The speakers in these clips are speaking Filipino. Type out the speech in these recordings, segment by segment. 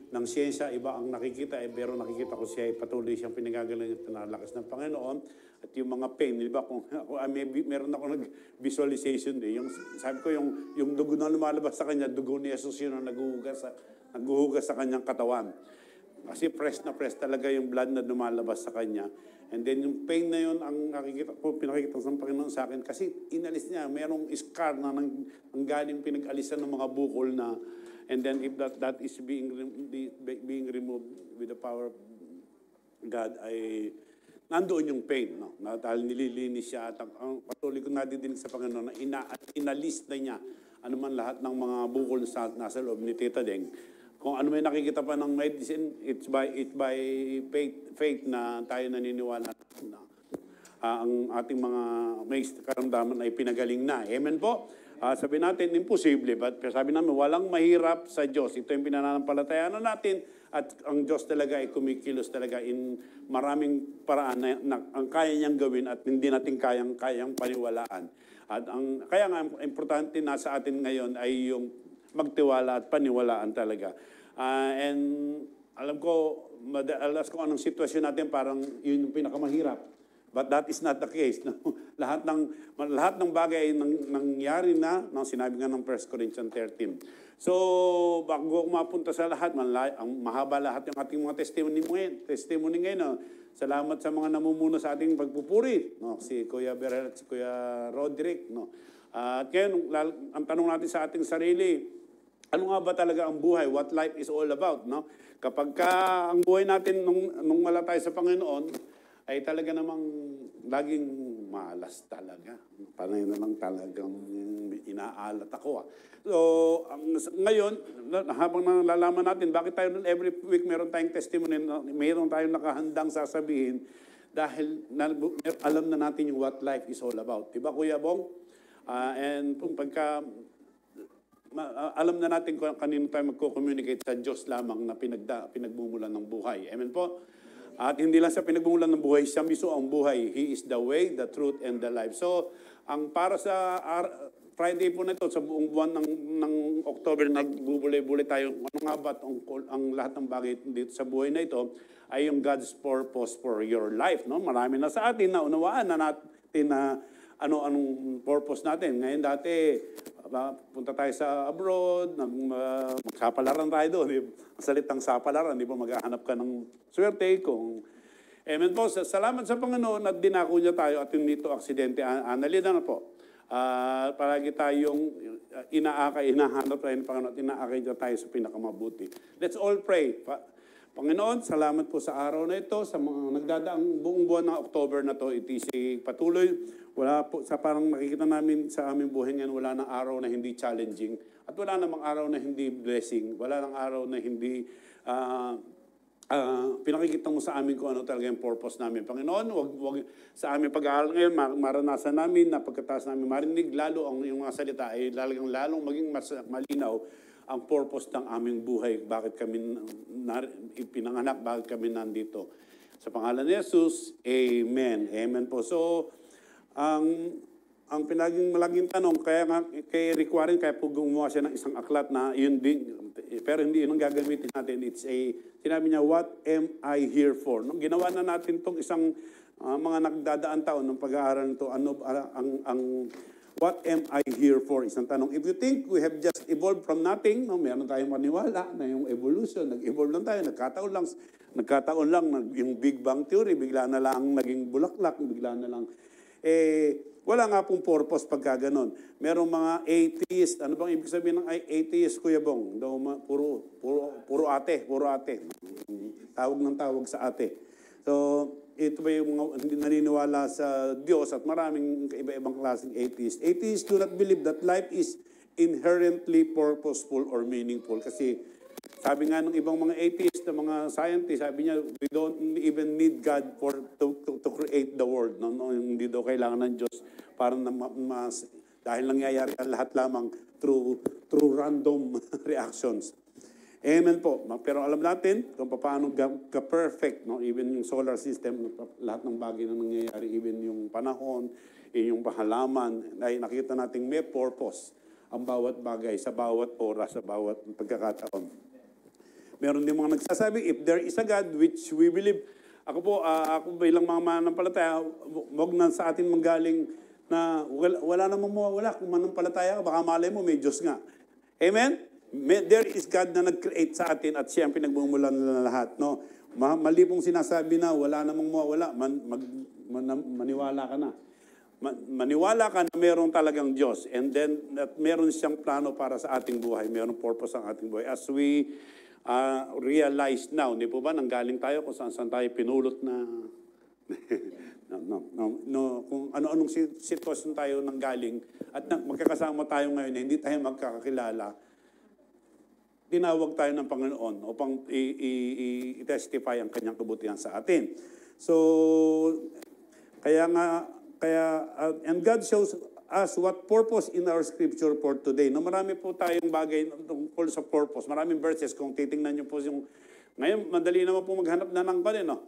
ng siyensya, iba ang nakikita, pero nakikita ko siya ay patuloy siyang pinagagaling at pinalakas ng Panginoon. At yung mga pain, di ba, kung meron ako nag-visualization yung sabi ko, yung dugo na lumalabas sa kanya, dugo ni Jesus yun ang naghuhugas sa kanyang katawan. Kasi press na press talaga yung blood na lumalabas sa kanya. And then yung pain na yun, ang nakikita ko, pinakikita sa Panginoon sa akin, kasi inalis niya, merong scar na galing pinag-alisan ng mga bukol na, and then if that is being removed with the power of God, ay nandoon yung pain, no? Dahil nililinis siya at ang patuloy ko nadidinig sa Panginoon na inalis na niya anuman lahat ng mga bukol sa nasa loob ni Tita Deng. Kung ano may nakikita pa ng medicine, it's by faith na tayo naniniwala na ang ating mga may karamdaman ay pinagaling na. Amen po? Sabi natin, imposible. But sabi namin, walang mahirap sa Diyos. Ito yung pinananampalatayaan natin at ang Diyos talaga ay kumikilos talaga in maraming paraan na ang kaya niyang gawin at hindi natin kayang paniwalaan. At kaya nga, importante na sa atin ngayon ay yung magtiwala at paniwalaan talaga. And alam ko, madalas kung anong sitwasyon natin, parang yun yung pinakamahirap. But that is not the case. No? lahat ng bagay ay nangyari na, sinabi nga ng 1 Corinthians 13. So, bago mapunta sa lahat, ang mahaba lahat yung ating mga testimony ngayon. No? Salamat sa mga namumuno sa ating pagpupuri. No? Si Kuya Berhel at si Kuya Roderick. No? At ngayon, ang tanong natin sa ating sarili, ano nga ba talaga ang buhay? What life is all about, no? Kapag ang buhay natin nung wala tayo sa Panginoon, ay talaga namang laging malas talaga. Panay na lang talagang inaalat ako. So, ngayon, habang nalalaman natin, bakit tayo every week meron tayong testimony, meron tayong nakahandang sasabihin, dahil alam na natin yung what life is all about. Diba, Kuya Bong? And kung alam na natin kung kanino tayo magko-communicate sa Diyos lamang na pinagmumulan ng buhay. Amen po? At hindi lang sa pinagmumulan ng buhay, siya mismo ang buhay. He is the way, the truth, and the life. So, ang para sa Friday po na ito, sa buong buwan ng October, nagbubulay-bulay tayo. Ano nga ba ang lahat ng bagay dito sa buhay na ito ay yung God's purpose for your life. No? Marami na sa atin na unawaan na natin na anong purpose natin. Ngayon dati, punta tayo sa abroad, magsapalaran tayo doon. Ang salitang sapalaran, di ba maghahanap ka ng swerte kung... Amen po, salamat sa Panginoon at dinako niya tayo at yung nito aksidente. Analina na po. Palagi tayong hinahanap tayo ng Panginoon at inaakay niya tayo sa pinakamabuti. Let's all pray. Panginoon, salamat po sa araw na ito, sa mga nagdadaang buong buwan ng October na to, itisig patuloy. Wala po, sa parang nakikita namin sa aming buhay ngayon, wala nang araw na hindi challenging at wala namang araw na hindi blessing, wala nang araw na hindi pinakikita mo sa amin kung ano talaga yung purpose namin. Panginoon, wag sa aming pag-aaral ngayon, maranasan namin na pagkatapos namin marinig, lalo ang yung mga salita ay lalong maging mas malinaw ang purpose ng aming buhay, bakit kami pinanganak, bakit kami nandito. Sa pangalan ni Jesus, Amen. Amen po. So, ang malaging tanong, kaya nga kay Rick Warren, kaya po gumawa siya ng isang aklat na yun din, pero hindi yun ang gagamitin natin. Sinabi niya, what am I here for? Nung ginawa na natin itong isang mga nagdadaan taon ng pag-aaral nito, what am I here for? Isang tanong. If you think we have just evolved from nothing, no, meron tayong maniwala na yung evolution, nag-evolve lang tayo, nagkataon lang, yung Big Bang Theory, bigla na lang naging bulaklak, bigla na lang. Wala nga pong purpose pagka ganon. Merong mga atheist, ano bang ibig sabihin ng atheist, Kuya Bong? Puro ate. Tawag ng tawag sa ate. So, ito ba yung mga hindi naniniwala sa Diyos at maraming iba-ibang klaseng atheists. Atheists do not believe that life is inherently purposeful or meaningful. Kasi sabi nga ng ibang mga atheists, ng mga scientists, sabi niya, we don't even need God to create the world. No? Hindi daw kailangan ng Diyos para dahil nangyayari ang lahat lamang through random reactions. Amen po. Pero alam natin kung paano ka-perfect, no? Even yung solar system, lahat ng bagay na nangyayari, even yung panahon, yung halaman, ay nakita natin may purpose ang bawat bagay, sa bawat oras, sa bawat pagkakataon. Meron din mga nagsasabi, if there is a God, which we believe, ako bilang mga mananampalataya, wag na sa atin manggaling na wala namang mawawala. Kung manampalataya ka, baka malay mo, may Diyos nga. Amen? There is God na nag-create sa atin at siya ang pinagmumulan na lahat. No? Mali pong sinasabi na wala namang mawawala, maniwala ka na. Maniwala ka na meron talagang Diyos and then at meron siyang plano para sa ating buhay. Meron purpose ang ating buhay. As we realize now, hindi po ba, nanggaling tayo kung saan tayo pinulot na kung ano-anong sitwasyon tayo nanggaling at magkakasama tayo ngayon na hindi tayo magkakakilala, tinawag tayo ng Panginoon upang i-testify ang kanyang kabutihan sa atin. So, and God shows us what purpose in our scripture for today. No, marami po tayong bagay tungkol sa purpose. Maraming verses. Kung titingnan nyo po yung... Ngayon, madali naman po maghanap na ng no?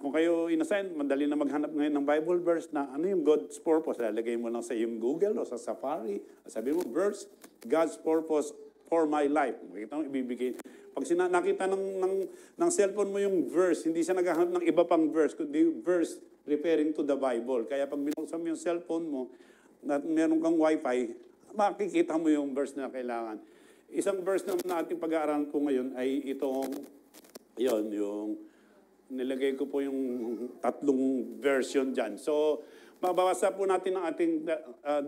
Kung kayo inassign, madali na maghanap ngayon ng Bible verse na ano yung God's purpose. Lalagay mo lang sa yung Google o sa Safari. Sabi mo, verse, God's purpose for my life. Makita mo, ibibigay. Pag nakita ng cellphone mo yung verse, hindi siya naghahanap ng iba pang verse, kundi verse referring to the Bible. Kaya pag binuksan mo yung cellphone mo, at meron kang wifi, makikita mo yung verse na kailangan. Isang verse na ating pag-aaralan po ngayon ay itong, yung nilagay ko po yung tatlong version dyan. So, mababasa po natin ang ating,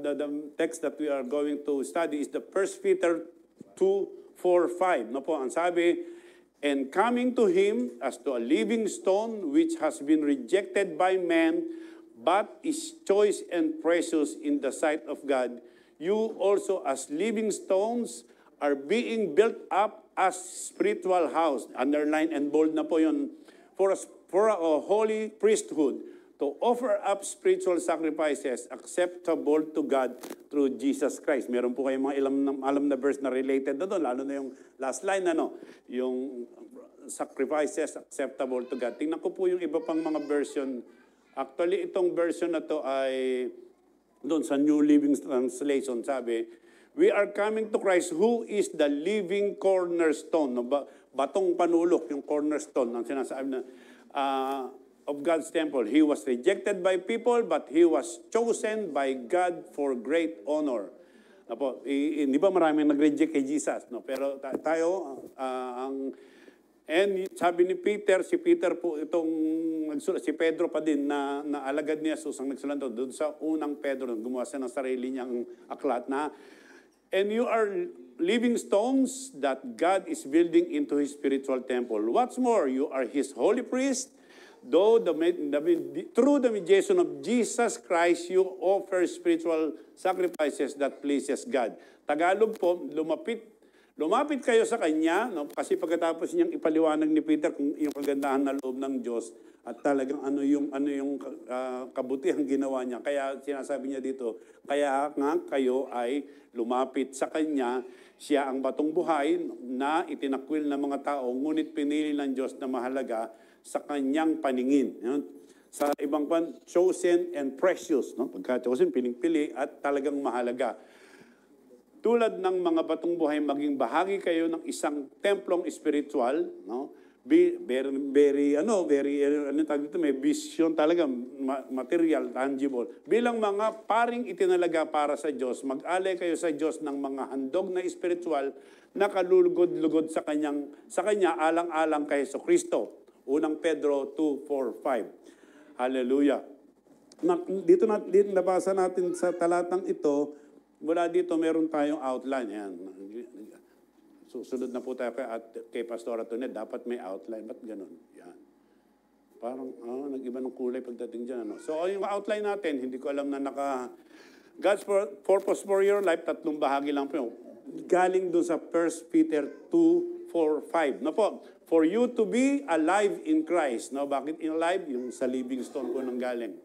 the text that we are going to study is the 1 Peter 2:4-5. No po, ang sabi, and coming to him as to a living stone which has been rejected by men, but is choice and precious in the sight of God, you also as living stones are being built up as spiritual house. Underline and bold na po yun. For a holy priesthood, to offer up spiritual sacrifices acceptable to God through Jesus Christ. Meron po kayong mga alam na verse na related na doon, lalo na yung last line, yung sacrifices acceptable to God. Tingnan ko po yung iba pang mga version. Actually, itong version na to ay doon sa New Living Translation, sabi, we are coming to Christ who is the living cornerstone. No? Batong panulok, yung cornerstone, ang sinasabi na, of God's temple. He was rejected by people, but he was chosen by God for great honor. Di ba maraming nag-reject kay Jesus? No? Pero tayo, and sabi ni Peter, si Peter po itong, si Pedro pa din na alagad ni Jesus ang nagsulat doon sa unang Pedro, gumawa siya ng sarili niyang aklat na, and you are living stones that God is building into His spiritual temple. What's more, you are His holy priest. Though through the mediation of Jesus Christ, you offer spiritual sacrifices that pleases God. Tagalog po, lumapit kayo sa Kanya, no? Kasi pagkatapos niyang ipaliwanag ni Peter kung yung kagandahan na loob ng Diyos at talagang ano yung kabutihang ginawa niya. Kaya sinasabi niya dito, kaya nga kayo ay lumapit sa Kanya, siya ang batong buhay na itinakwil ng mga tao, ngunit pinili ng Diyos na mahalaga sa kanyang paningin. Sa ibang pan, chosen and precious. No? Pagka-chosen, piling-pili at talagang mahalaga. Tulad ng mga batong buhay, maging bahagi kayo ng isang templong spiritual, no? May vision talaga, material, tangible. Bilang mga paring itinalaga para sa Diyos, mag-alay kayo sa Diyos ng mga handog na spiritual na kalulugod-lugod sa Kanya, alang-alang kay Kristo. Unang Pedro 2:4-5. Hallelujah. Dito nabasa natin sa talatang ito, mula dito meron tayong outline. Yan. Susunod na po tayo kay Pastor Atonet, dapat may outline. Ba't ganun? Yan. Parang, nag-iba ng kulay pagdating dyan. So, yung outline natin, hindi ko alam na God's purpose for your life, tatlong bahagi lang po. Galing doon sa 1 Peter 2:4-5. No po, for you to be alive in Christ. No, bakit in alive? Yung sa living stone ko nang galing.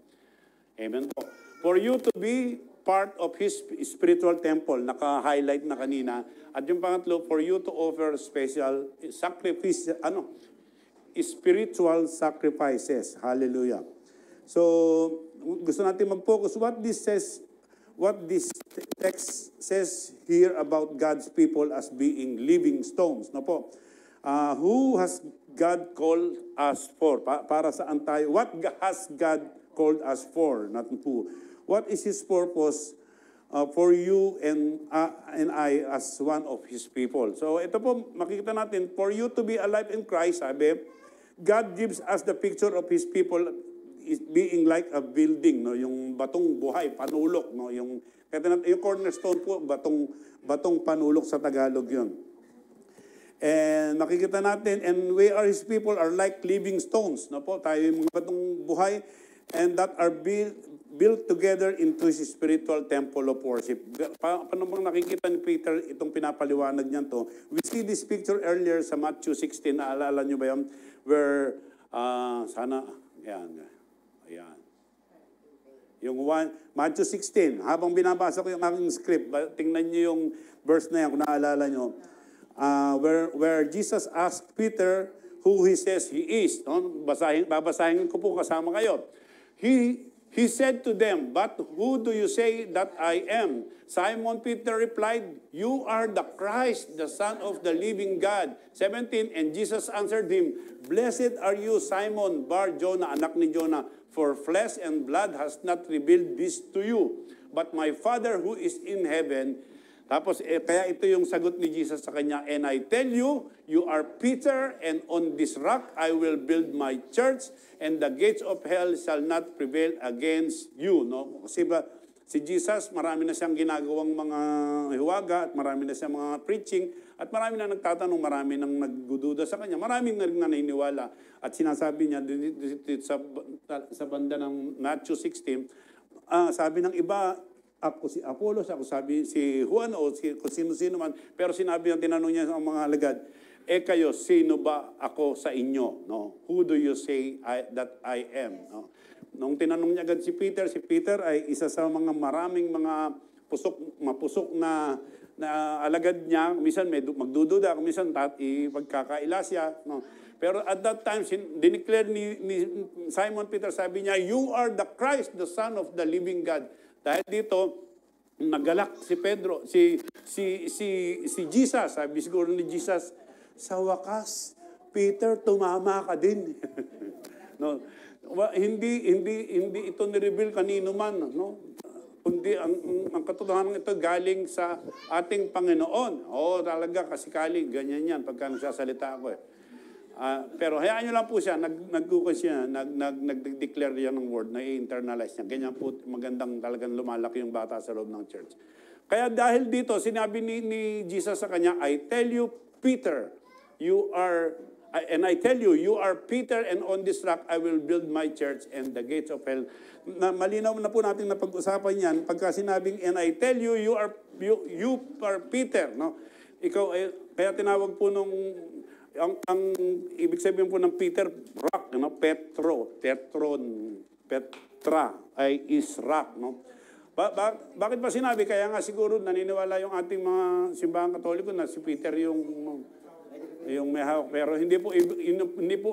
Amen po. For you to be part of His spiritual temple, naka-highlight na kanina. At yung pangatlo, for you to offer special sacrifice, spiritual sacrifices. Hallelujah. So, gusto natin mag-focus what this text says here about God's people as being living stones. No po. Who has God called us for? Para saan tayo? What has God called us for? Not who. What is His purpose for you and I as one of His people? So ito po, makikita natin, for you to be alive in Christ, sabi, God gives us the picture of His people is being like a building, no? Yung batong buhay, panulok, no? Yung cornerstone po, batong panulok sa Tagalog yun. And makikita natin, and we are His people are like living stones, no po? Tayo yung mga batong buhay, and that are built together into His spiritual temple of worship. Paano bang nakikita ni Peter itong pinapaliwanag niyan to? We see this picture earlier sa Matthew 16, naalala nyo ba yun? Where, ayan. Yung Matthew 16, habang binabasa ko yung aking script, tingnan nyo yung verse na yan kung naalala nyo. Where Jesus asked Peter who He says He is. No? Babasahin ko po kasama kayo. He said to them, "But who do you say that I am?" Simon Peter replied, "You are the Christ, the Son of the living God." 17, and Jesus answered him, "Blessed are you, Simon Bar-Jonah," anak ni Jonah, "for flesh and blood has not revealed this to you, but my Father who is in heaven." Tapos, kaya ito yung sagot ni Jesus sa kanya, "And I tell you, you are Peter, and on this rock I will build my church, and the gates of hell shall not prevail against you." No? Kasi ba, si Jesus, marami na siyang ginagawang mga hiwaga, at marami na siyang mga preaching, at marami na nagtatanong, marami nang nagdududa sa kanya, maraming na rin naniniwala. At sinasabi niya, sa banda ng Matthew 16, sabi ng iba, ako si Apollos, ako sabi si Juan, o kung sino-sino man. Pero sinabi ang tinanong niya sa mga alagad, kayo, sino ba ako sa inyo? No? Who do you say that I am? No? Nung tinanong niya agad si Peter ay isa sa mga maraming mga mapusok na alagad niya. Minsan magdududa, minsan ipagkakaila siya. No? Pero at that time, dineclare ni Simon Peter, sabi niya, "You are the Christ, the Son of the living God." Dahil dito, nagalak si Pedro, si Jesus, sabi siguro ni Jesus, sa wakas, Peter, tumama ka din. No, hindi ito ni-reveal kanino man, no? Kundi ang katotohanan ito galing sa ating Panginoon. Talaga kasikali, ganyan yan pagka nagsasalita ako eh. Pero hayaan nyo lang po siya, nag-declare yan ng word, na-internalize niya. Ganyan po, magandang talagang lumalaki yung bata sa loob ng church. Kaya dahil dito, sinabi ni Jesus sa kanya, "I tell you, Peter, you are Peter, and on this rock I will build my church, and the gates of hell." Malinaw na po natin na pag-usapan yan, pagka sinabing, "And I tell you, you are Peter." No? Ikaw, kaya tinawag po nung, ang ibig sabihin po ng Peter, rock, no? Petra ay is rock, no? Bakit ba sinabi? Kaya nga siguro naniniwala yung ating mga simbahang Katoliko na si Peter yung may hawak. Pero hindi po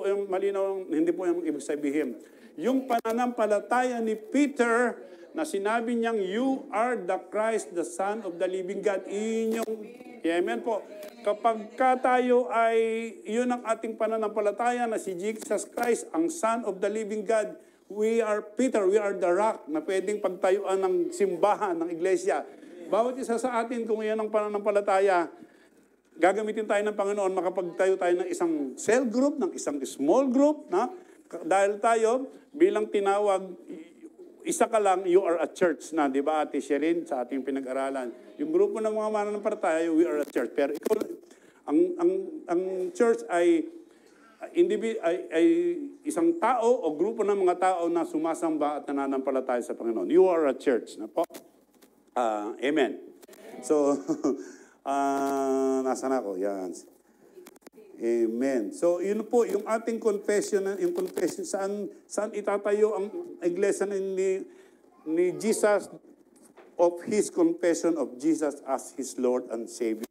yung malinaw, hindi po yung ibig sabihin. Yung pananampalataya ni Peter na sinabi niyang, "You are the Christ, the Son of the living God." Amen po. Kapag tayo ay, yun ang ating pananampalataya na si Jesus Christ, ang Son of the living God, we are Peter, we are the rock na pwedeng pagtayuan ng simbahan, ng iglesia. Bawat isa sa atin, kung yan ang pananampalataya, gagamitin tayo ng Panginoon, makapagtayo tayo ng isang cell group, ng isang small group, na dahil tayo, bilang tinawag, isa ka lang, you are a church na, di ba, Ate Sherin, sa ating pinag-aralan. Yung grupo ng mga mananampalataya, we are a church. Pero ikaw, ang church ay isang tao o grupo ng mga tao na sumasamba at nananampalataya sa Panginoon. You are a church. Na po? Amen. So, nasaan ako? Yan. Amen. So, yun po, yung ating confession, saan itatayo ang iglesia ni Jesus, of His confession of Jesus as His Lord and Savior.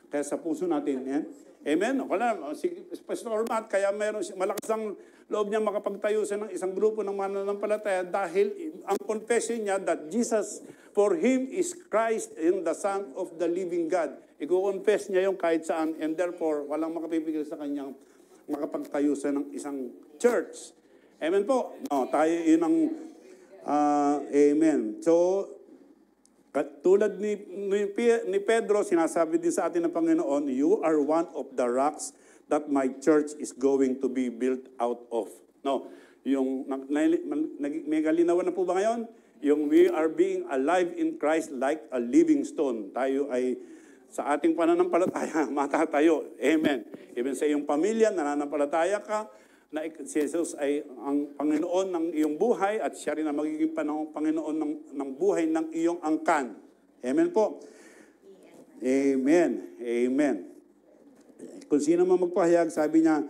Kaya sa puso natin, yan. Amen. Wala, si Pastor Matt, kaya malakas ang loob niya makapagtayo sa ng isang grupo ng mananampalataya dahil ang confession niya that Jesus, for Him is Christ and the Son of the living God. i-confess niya yung kahit saan, and therefore, walang makapipigil sa kanyang makapagtayo sa ng isang church. Amen po. No, tayo yun ang, amen. So, tulad ni Pedro, sinasabi din sa atin ng Panginoon, you are one of the rocks that my church is going to be built out of. No, yung, may kalinawan na po ba ngayon? Yung we are being alive in Christ like a living stone. Tayo ay sa ating pananampalataya, matatayo. Amen. Even sa iyong pamilya, nananampalataya ka, na si Jesus ay ang Panginoon ng iyong buhay at siya rin ang magiging Panginoon ng buhay ng iyong angkan. Amen po. Amen. Amen. Kung sino man magpahayag, sabi niya,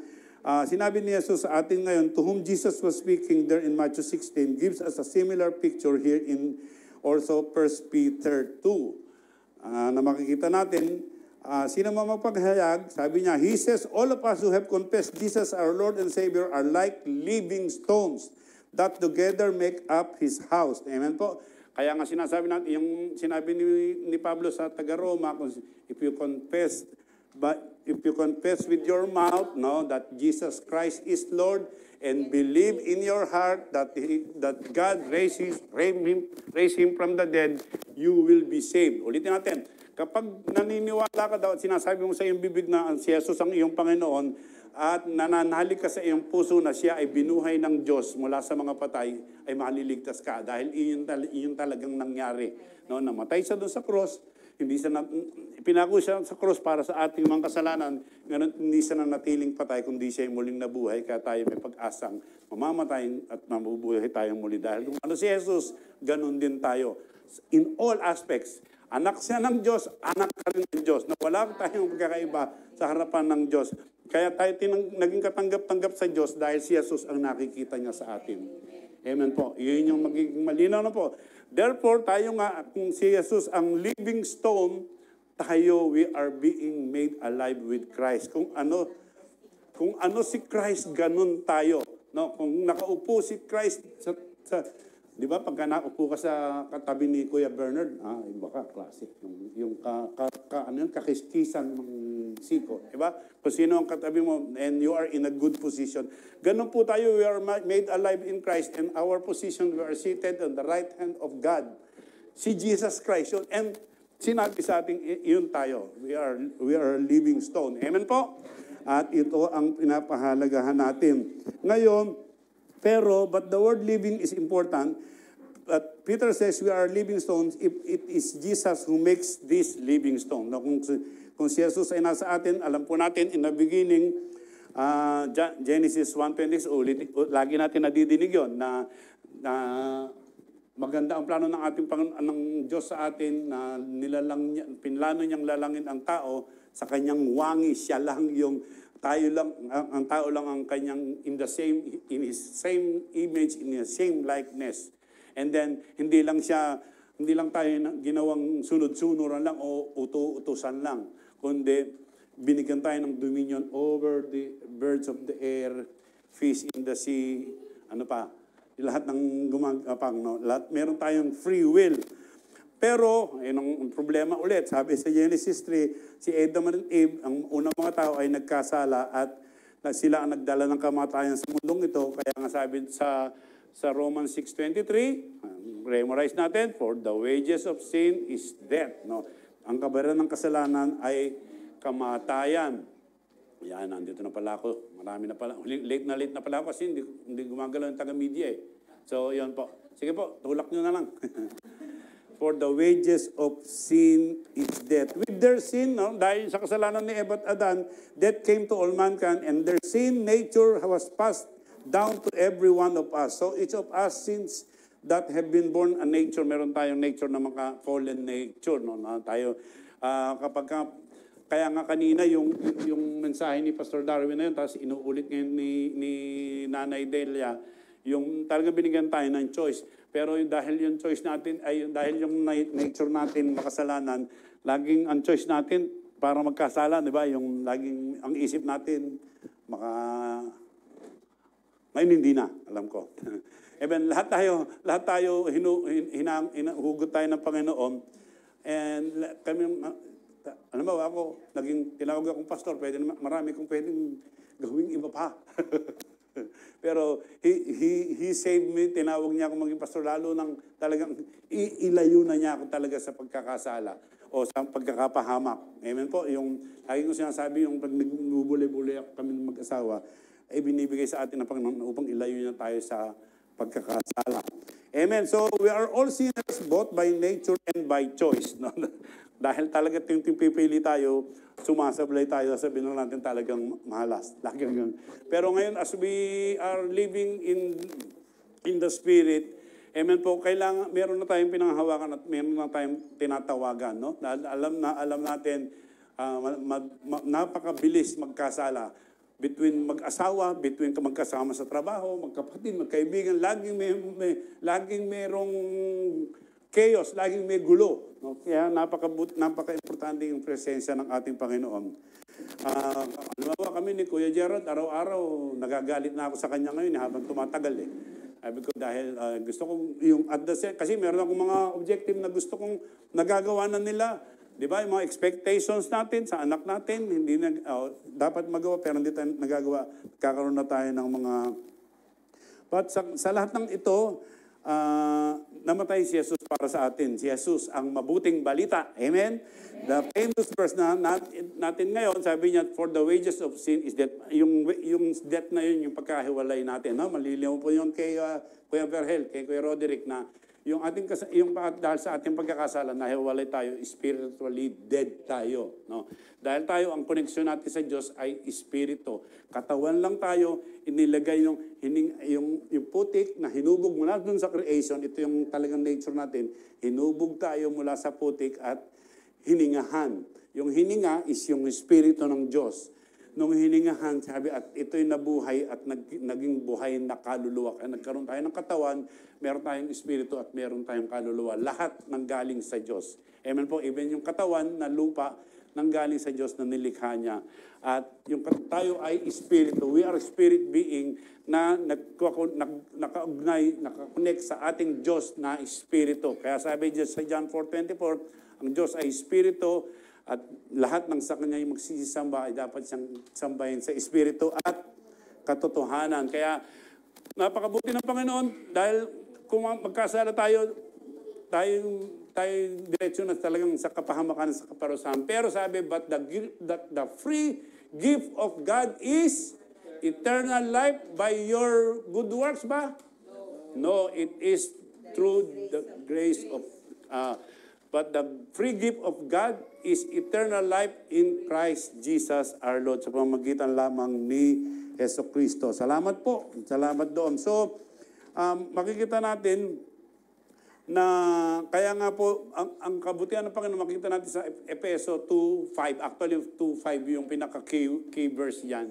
sinabi ni Jesus sa atin ngayon, to whom Jesus was speaking there in Matthew 16, gives us a similar picture here in also 1 Peter 2. Na makikita natin, sino man magpaghayag, sabi niya, he says, all of us who have confessed Jesus our Lord and Savior are like living stones that together make up His house. Amen po. Kaya nga sinasabi natin, yung sinabi ni Pablo sa taga-Roma, if you confess with your mouth, no, that Jesus Christ is Lord, and believe in your heart that God raised him from the dead, you will be saved. Ulitin natin. Kapag naniniwala ka daw at sinasabi mo sa iyong bibig na si Jesus ang iyong Panginoon at nananalig ka sa iyong puso na siya ay binuhay ng Diyos mula sa mga patay, ay maliligtas ka dahil iyon talagang nangyari. No, namatay siya doon sa cross, hindi siya pinako siya sa cross para sa ating mga kasalanan, ngayon hindi siya natiling patay kundi siya ay muling nabuhay, kaya tayo may pag-asang mamamatay at mabubuhay tayong muli. Dahil kung ano si Jesus, ganun din tayo. In all aspects, anak siya ng Diyos, anak ka rin ng Diyos. Na wala tayong pagkakaiba sa harapan ng Diyos. Kaya tayo naging katanggap-tanggap sa Diyos dahil si Jesus ang nakikita niya sa atin. Amen po. Iyon yung magiging malinaw na po. Therefore, tayo nga, kung si Jesus ang living stone, tayo, we are being made alive with Christ. Kung ano si Christ, ganun tayo. No? Kung nakaupo si Christ di ba, pagka naupo ka sa katabi ni Kuya Bernard, iba ka, classic. Yung kakiskisan ng siko. Di ba? Kung sino ang katabi mo, and you are in a good position. Ganun po tayo, we are made alive in Christ, and our position, we are seated on the right hand of God. Si Jesus Christ yun. And sinabi sa ating, yun tayo. We are a living stone. Amen po? At ito ang pinapahalagahan natin. Ngayon, but the word living is important. But Peter says we are living stones if it is Jesus who makes this living stone. No, kung si Jesus ay nasa atin, alam po natin in the beginning, Genesis 1:26, lagi natin nadidinig yun, na maganda ang plano ng ating ng Diyos sa atin na pinlano niyang lalangin ang tao sa kanyang wangi. Siya lang yung ang tao lang ang kanyang in his same image, in his same likeness. And then hindi lang tayo ginawang sunod-sunuran lang o utusan lang, kundi binigyan tayo ng dominion over the birds of the air, fish in the sea, lahat ng gumagapang, no? Meron tayong free will. Pero, ang problema ulit, sabi sa Genesis 3, si Adam and Eve, ang unang mga tao ay nagkasala at sila ang nagdala ng kamatayan sa mundong ito. Kaya nga sabi sa Romans 6:23, memorize natin, for the wages of sin is death. No? Ang kabayaran ng kasalanan ay kamatayan. Yan, nandito na pala ako. Marami na pala. Late na pala ako kasi hindi gumagalaw yung taga-media eh. So, yun po. Sige po, tulak nyo na lang. For the wages of sin is death. With their sin, no, dahil sa kasalanan ni Eva at Adan, death came to all mankind, and their sin nature was passed down to every one of us. So each of us, since that have been born a nature, meron tayong nature na mga fallen nature. No? Tayo, kaya nga kanina yung mensahe ni Pastor Darwin na yun, tapos inuulit ngayon ni Nanay Delia, yung talagang binigyan tayo ng choice. Pero dahil yung choice natin, dahil yung nature natin makasalanan, laging ang choice natin para magkasala, di ba? Yung laging ang isip natin, ngayon hindi na, alam ko. Even lahat tayo hugot tayo ng Panginoon. And kami, Ano ba, ako, tinawag akong pastor, marami kong pwedeng gawing iba pa. Pero he saved me, tinawag niya ako maging pastor, lalo nang talagang ilayo na niya ako talaga sa pagkakasala o sa pagkakapahamak. Amen po, yung lagi ko sinasabi, yung pag nagbubuli-buli kami ng mag-asawa, ay binibigay sa atin ng Panginoon upang ilayo niya tayo sa pagkakasala. Amen. So, we are all sinners both by nature and by choice. No? Dahil talaga pipili tayo, sumasablay tayo, sabihin lang natin talagang mahalas. Pero ngayon, as we are living in the Spirit, amen po, kailangan, meron na tayong pinanghahawakan at meron na tayong tinatawagan. No? Alam natin, napakabilis magkasala. Between mag-asawa, between magkasama sa trabaho, magkapatid, magkaibigan, laging merong chaos, laging may gulo. No? Kaya napaka-importante yung presensya ng ating Panginoon. Kami ni Kuya Gerald, araw-araw, nagagalit na ako sa kanya ngayon habang tumatagal eh. Sabi ko dahil gusto kong yung kasi meron akong mga objective na gusto kong nagagawa na nila. Di ba? Yung mga expectations natin sa anak natin, hindi dapat magawa pero hindi tayo nagagawa. Kakaroon na tayo ng mga... But sa lahat ng ito, namatay si Jesus para sa atin. Si Jesus ang mabuting balita. Amen? The famous verse na natin ngayon, sabi niya, for the wages of sin is death. Yung death na yun, yung pagkahiwalay natin. No? Maliliw po yun kay Kuya Verhel, kay Kuya Roderick na dahil sa ating pagkakasala, nahiwalay tayo, spiritually dead tayo. No? Dahil tayo, ang koneksyon natin sa Diyos ay espiritu. Katawan lang tayo, inilagay yung putik na hinubog mula dun sa creation, ito yung talagang nature natin, hinubog tayo mula sa putik at hiningahan. Yung hininga is yung espiritu ng Diyos. Nung hiningahan, sabi, at ito'y nabuhay at naging buhay na kaluluwa. Kaya nagkaroon tayo ng katawan, meron tayong espiritu at meron tayong kaluluwa. Lahat nanggaling sa Diyos. Amen po, even yung katawan na lupa, nanggaling sa Diyos na nilikha niya. At yung tayo ay espiritu. We are spirit being na nakaugnay, nakakonect sa ating Diyos na espiritu. Kaya sabi sa John 4:24, ang Diyos ay espiritu, at lahat ng sa Kanya yung magsisisamba ay dapat siyang sambahin sa espiritu at katotohanan. Kaya napakabuti ng Panginoon dahil kung magkasala tayo diretsyo na talagang sa kapahamakan, sa kaparusahan. Pero sabi, but the free gift of God is eternal life by your good works ba? No, it is through the grace of but the free gift of God is eternal life in Christ Jesus our Lord. Sa pamamagitan lamang ni Yeso Cristo. Salamat po. Salamat doon. So, makikita natin na kaya nga po, ang kabutihan ng Panginoon, makikita natin sa Efeso 2:5. Actually, 2:5 yung pinaka-key verse yan.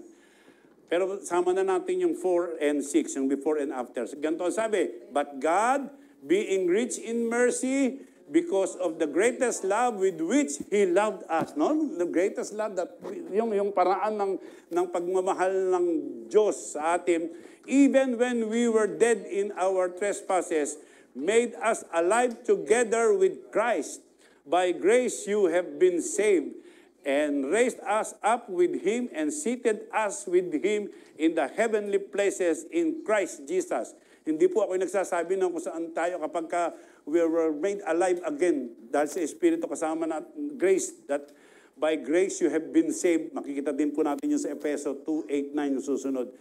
Pero sama na natin yung 4 and 6, yung before and after. Ganito sabi, but God, being rich in mercy, because of the greatest love with which He loved us. No? The greatest love, that yung paraan ng pagmamahal ng Diyos sa atin, even when we were dead in our trespasses, made us alive together with Christ. By grace you have been saved, and raised us up with Him, and seated us with Him in the heavenly places in Christ Jesus. Hindi po ako nagsasabi ng kung saan tayo kapag we were made alive again dahil sa Espiritu kasama na grace, that by grace you have been saved. Makikita din po natin yun sa Efeso 2:8-9 yung susunod.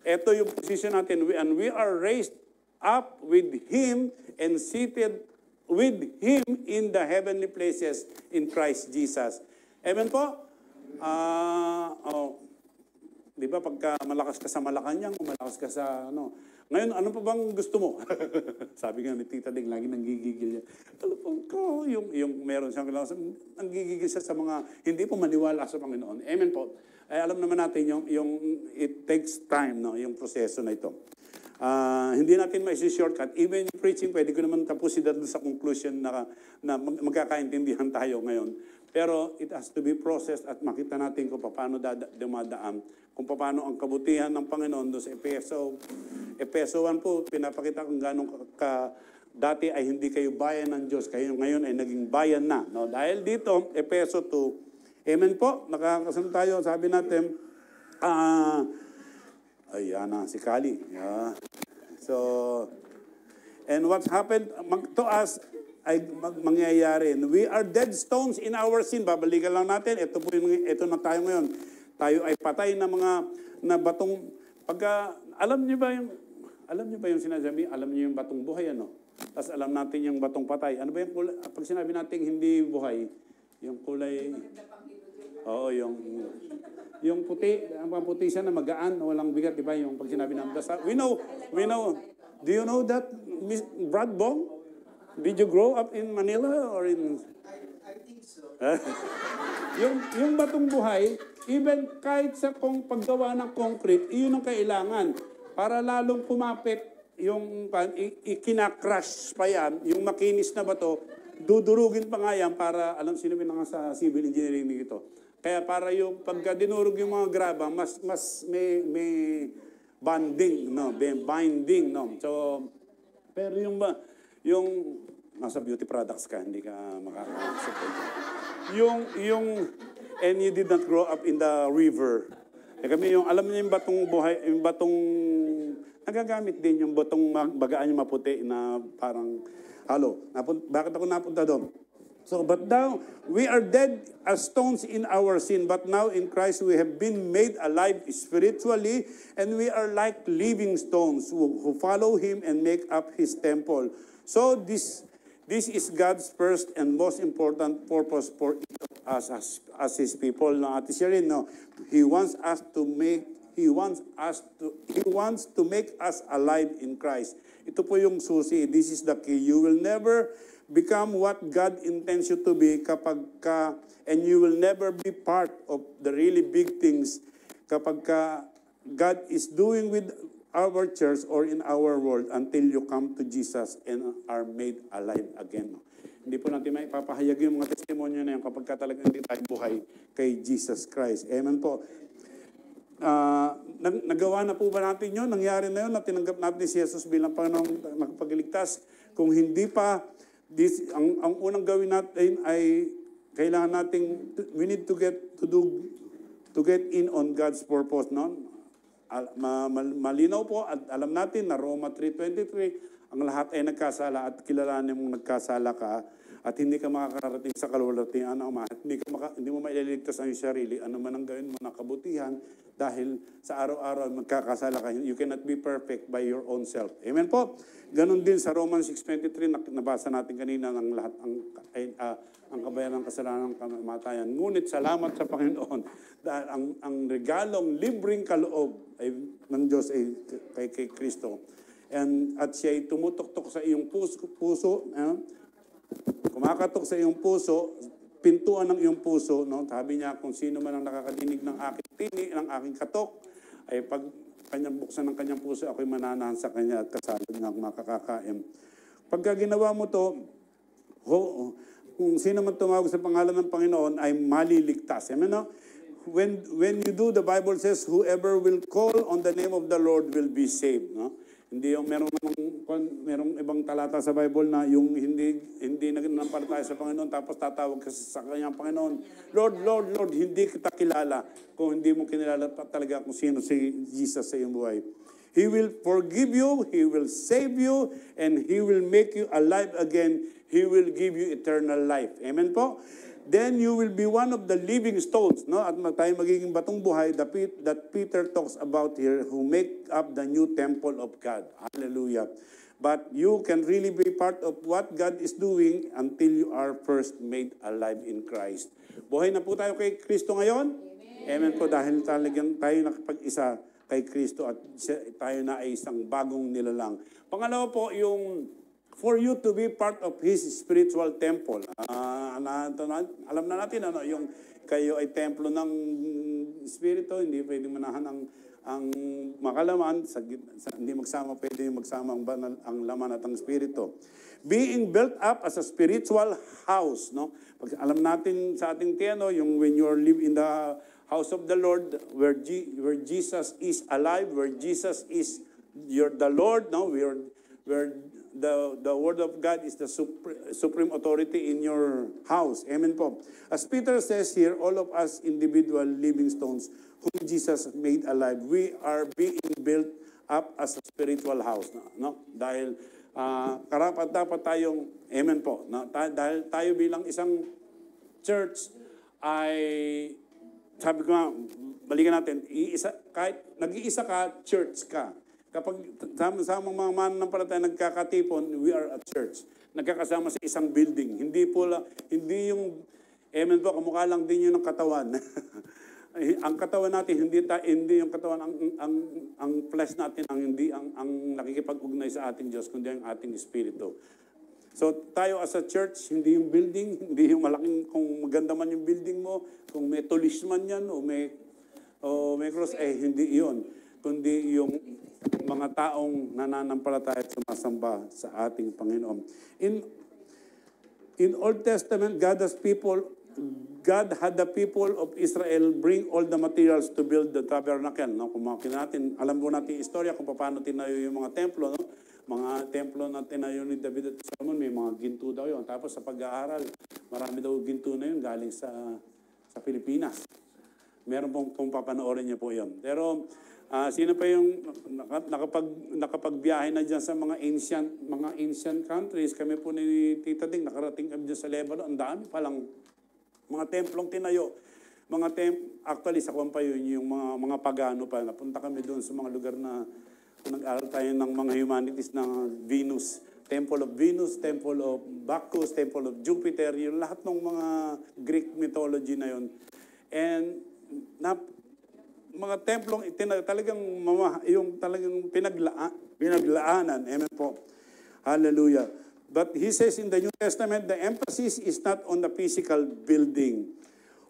Ito yung position natin, and we are raised up with Him and seated with Him in the heavenly places in Christ Jesus. Amen po? Di ba pagka malakas ka sa Malacanang, malakas ka sa ngayon, ano pa bang gusto mo? Sabi nga ni Tita Ding, lagi nanggigigil niya. Alam ko, yung meron siyang nanggigigil siya sa mga hindi po maniwala sa Panginoon. Amen po. Ay, alam naman natin yung it takes time, no, yung proseso na ito. Hindi natin ma-shortcut. Even yung preaching, pwede ko naman tapusin doon sa conclusion na magkakaintindihan tayo ngayon. Pero it has to be processed at makita natin kung paano dumadaan. Kung paano ang kabutihan ng Panginoon doon sa Efeso 1 po, pinapakita kung dati ay hindi kayo bayan ng Diyos, kayo ngayon ay naging bayan na. No? Dahil dito, Efeso 2, amen po, nakakasunod tayo, sabi natin, ayan na, si Kali. Yeah. So, and what's happened to us ay mangyayari. We are dead stones in our sin. Babalikan lang natin. Ito na tayo ngayon. Tayo ay patay na mga na batong alam niyo ba yung sinasabi? Alam niyo yung batong buhay, ano? Tapos alam natin yung batong patay. Ano ba yung kulay? Pag sinabi natin hindi buhay, yung kulay, oo, yung puti, ang puti siya na magaan, walang bigat, di ba? Yung pag sinabi namin, we know. Do you know that, Brad Bong? Did you grow up in Manila or in... I think so. yung batong buhay, even kahit sa paggawa ng concrete, iyon ang kailangan. Para lalong pumapit yung ikinakrush pa yan, yung makinis na bato, dudurugin pa nga yan para, alam sino ba nga sa civil engineering nito. Kaya para yung pagka dinurog yung mga graba, mas may bonding, no, binding, no. So, pero yung nasa beauty products ka, hindi ka makaka-support. And you did not grow up in the river. Kami alam niyo yung batong buhay, yung batong, nagagamit din yung batong bagaan yung maputi na parang, bakit ako napunta doon? So, but now, we are dead as stones in our sin, but now in Christ we have been made alive spiritually, and we are like living stones who follow Him and make up His temple. So, this is God's first and most important purpose for us as His people. No, Ate Sherin, no, He wants to make us alive in Christ. Ito po yung susi. This is the key. You will never become what God intends you to be and you will never be part of the really big things kapag God is doing with our church or in our world until you come to Jesus and are made alive again. Hindi po natin may papahayag yung mga testimonyo na yun kapag talagang hindi tayo buhay kay Jesus Christ. Amen po. Nagawa na po ba natin yun? Nangyari na yun na tinanggap natin si Jesus bilang Panginoong nakapagligtas. Kung hindi pa, ang unang gawin natin ay kailangan nating we need to get in on God's purpose, no? Malinaw po at alam natin na Roma 3:23 ang lahat ay nagkasala at kilalanin mong nagkasala ka at hindi ka makakarating sa kalwalhatian ng Ama. Hindi mo mailigtas ang sarili, ano man ang gawin mo na kabutihan dahil sa araw-araw magkakasala ka. You cannot be perfect by your own self. Amen po. Ganon din sa Romans 6:23 nabasa natin kanina ng lahat ang kabayaran ng kasalanan ng kamatayan. Ngunit salamat sa Panginoon dahil ang regalong libreng kaloob ng Diyos ay kay Kristo. At siya ay tumutok-tok sa iyong puso, kumakatok sa iyong puso, pintuan ng iyong puso, no? Sabi niya, kung sino man ang nakakadinig ng aking tinig, ng aking katok, ay pag kanyang buksan ng kanyang puso, ako'y mananahan sa kanya at kasalad ng makakakain. Pagka ginawa mo to, kung sino man tumawag sa pangalan ng Panginoon ay maliligtas. Amen, no? When you do, the Bible says, whoever will call on the name of the Lord will be saved, no? Hindi yung merong ibang talata sa Bible na yung hindi naganampalataya sa Panginoon tapos tatawag ka sa kanyang Panginoon, Lord, Lord, Lord, hindi kita kilala kung hindi mo kinilala talaga kung sino si Jesus sa iyong buhay. He will forgive you, He will save you, and He will make you alive again. He will give you eternal life. Amen po? Then you will be one of the living stones, no? At tayo magiging batong buhay that Peter talks about here, who make up the new temple of God. Hallelujah. But you can really be part of what God is doing until you are first made alive in Christ. Buhay na po tayo kay Kristo ngayon. Amen po, dahil talagang tayo nakapag-isa kay Kristo at tayo na ay isang bagong nilalang. Pangalawa po, yung for you to be part of His spiritual temple. Alam na natin, yung kayo ay templo ng Espiritu, hindi pwedeng manahan ang makalaman, hindi pwede magsama ang laman at ang Espiritu. Being built up as a spiritual house, no? Pag alam natin sa ating tiyan, yung when you live in the house of the Lord, where Jesus is alive, where Jesus is the Lord, no? Where the word of God is the supreme authority in your house. Amen po. As Peter says here, all of us individual living stones whom Jesus made alive, we are being built up as a spiritual house. No? Dahil karapat dapat tayong, amen po, no? Dahil tayo bilang isang church ay, sabi ko nga, balikan natin, kahit nag-iisa ka, church ka. Kapag sama mga mananampalataya nagkakatipon, we are a church. Nagkakasama sa isang building. Hindi yung, amen po, kamukha lang din yun ng katawan. Ang katawan natin, hindi yung katawan, ang flesh natin, ang nakikipag-ugnay sa ating Diyos, kundi ang ating espiritu. So tayo as a church, hindi yung building, hindi yung malaking, kung maganda man yung building mo, kung may tulis man yan, o may cross, hindi yun. Kundi yung mga taong nananampalataya at sumasamba sa ating Panginoon. In Old Testament, God had the people of Israel bring all the materials to build the tabernacle. No? Kung makikita natin, alam mo natin yung istorya kung paano tinayo yung mga templo. No? Mga templo na tinayo ni David at Solomon, may mga ginto daw yun. Tapos sa pag-aaral, marami daw ginto na yun galing sa Pilipinas. Meron pong kung papanoorin niyo po yun. Pero sino pa yung nakapagbiyahe na dyan sa mga ancient countries? Kami po ni Tita Ding, nakarating kami dyan sa Lebanon. Ang dami palang mga templong tinayo. Actually, sa Kuwampa yun, yung mga pagano pa. Napunta kami doon sa mga lugar na nag-aral tayo ng mga humanities ng Venus. Temple of Venus, Temple of Bacchus, Temple of Jupiter, yung lahat ng mga Greek mythology na yun. And mga templong talagang pinaglaanan. Amen po. Hallelujah. But he says in the New Testament, the emphasis is not on the physical building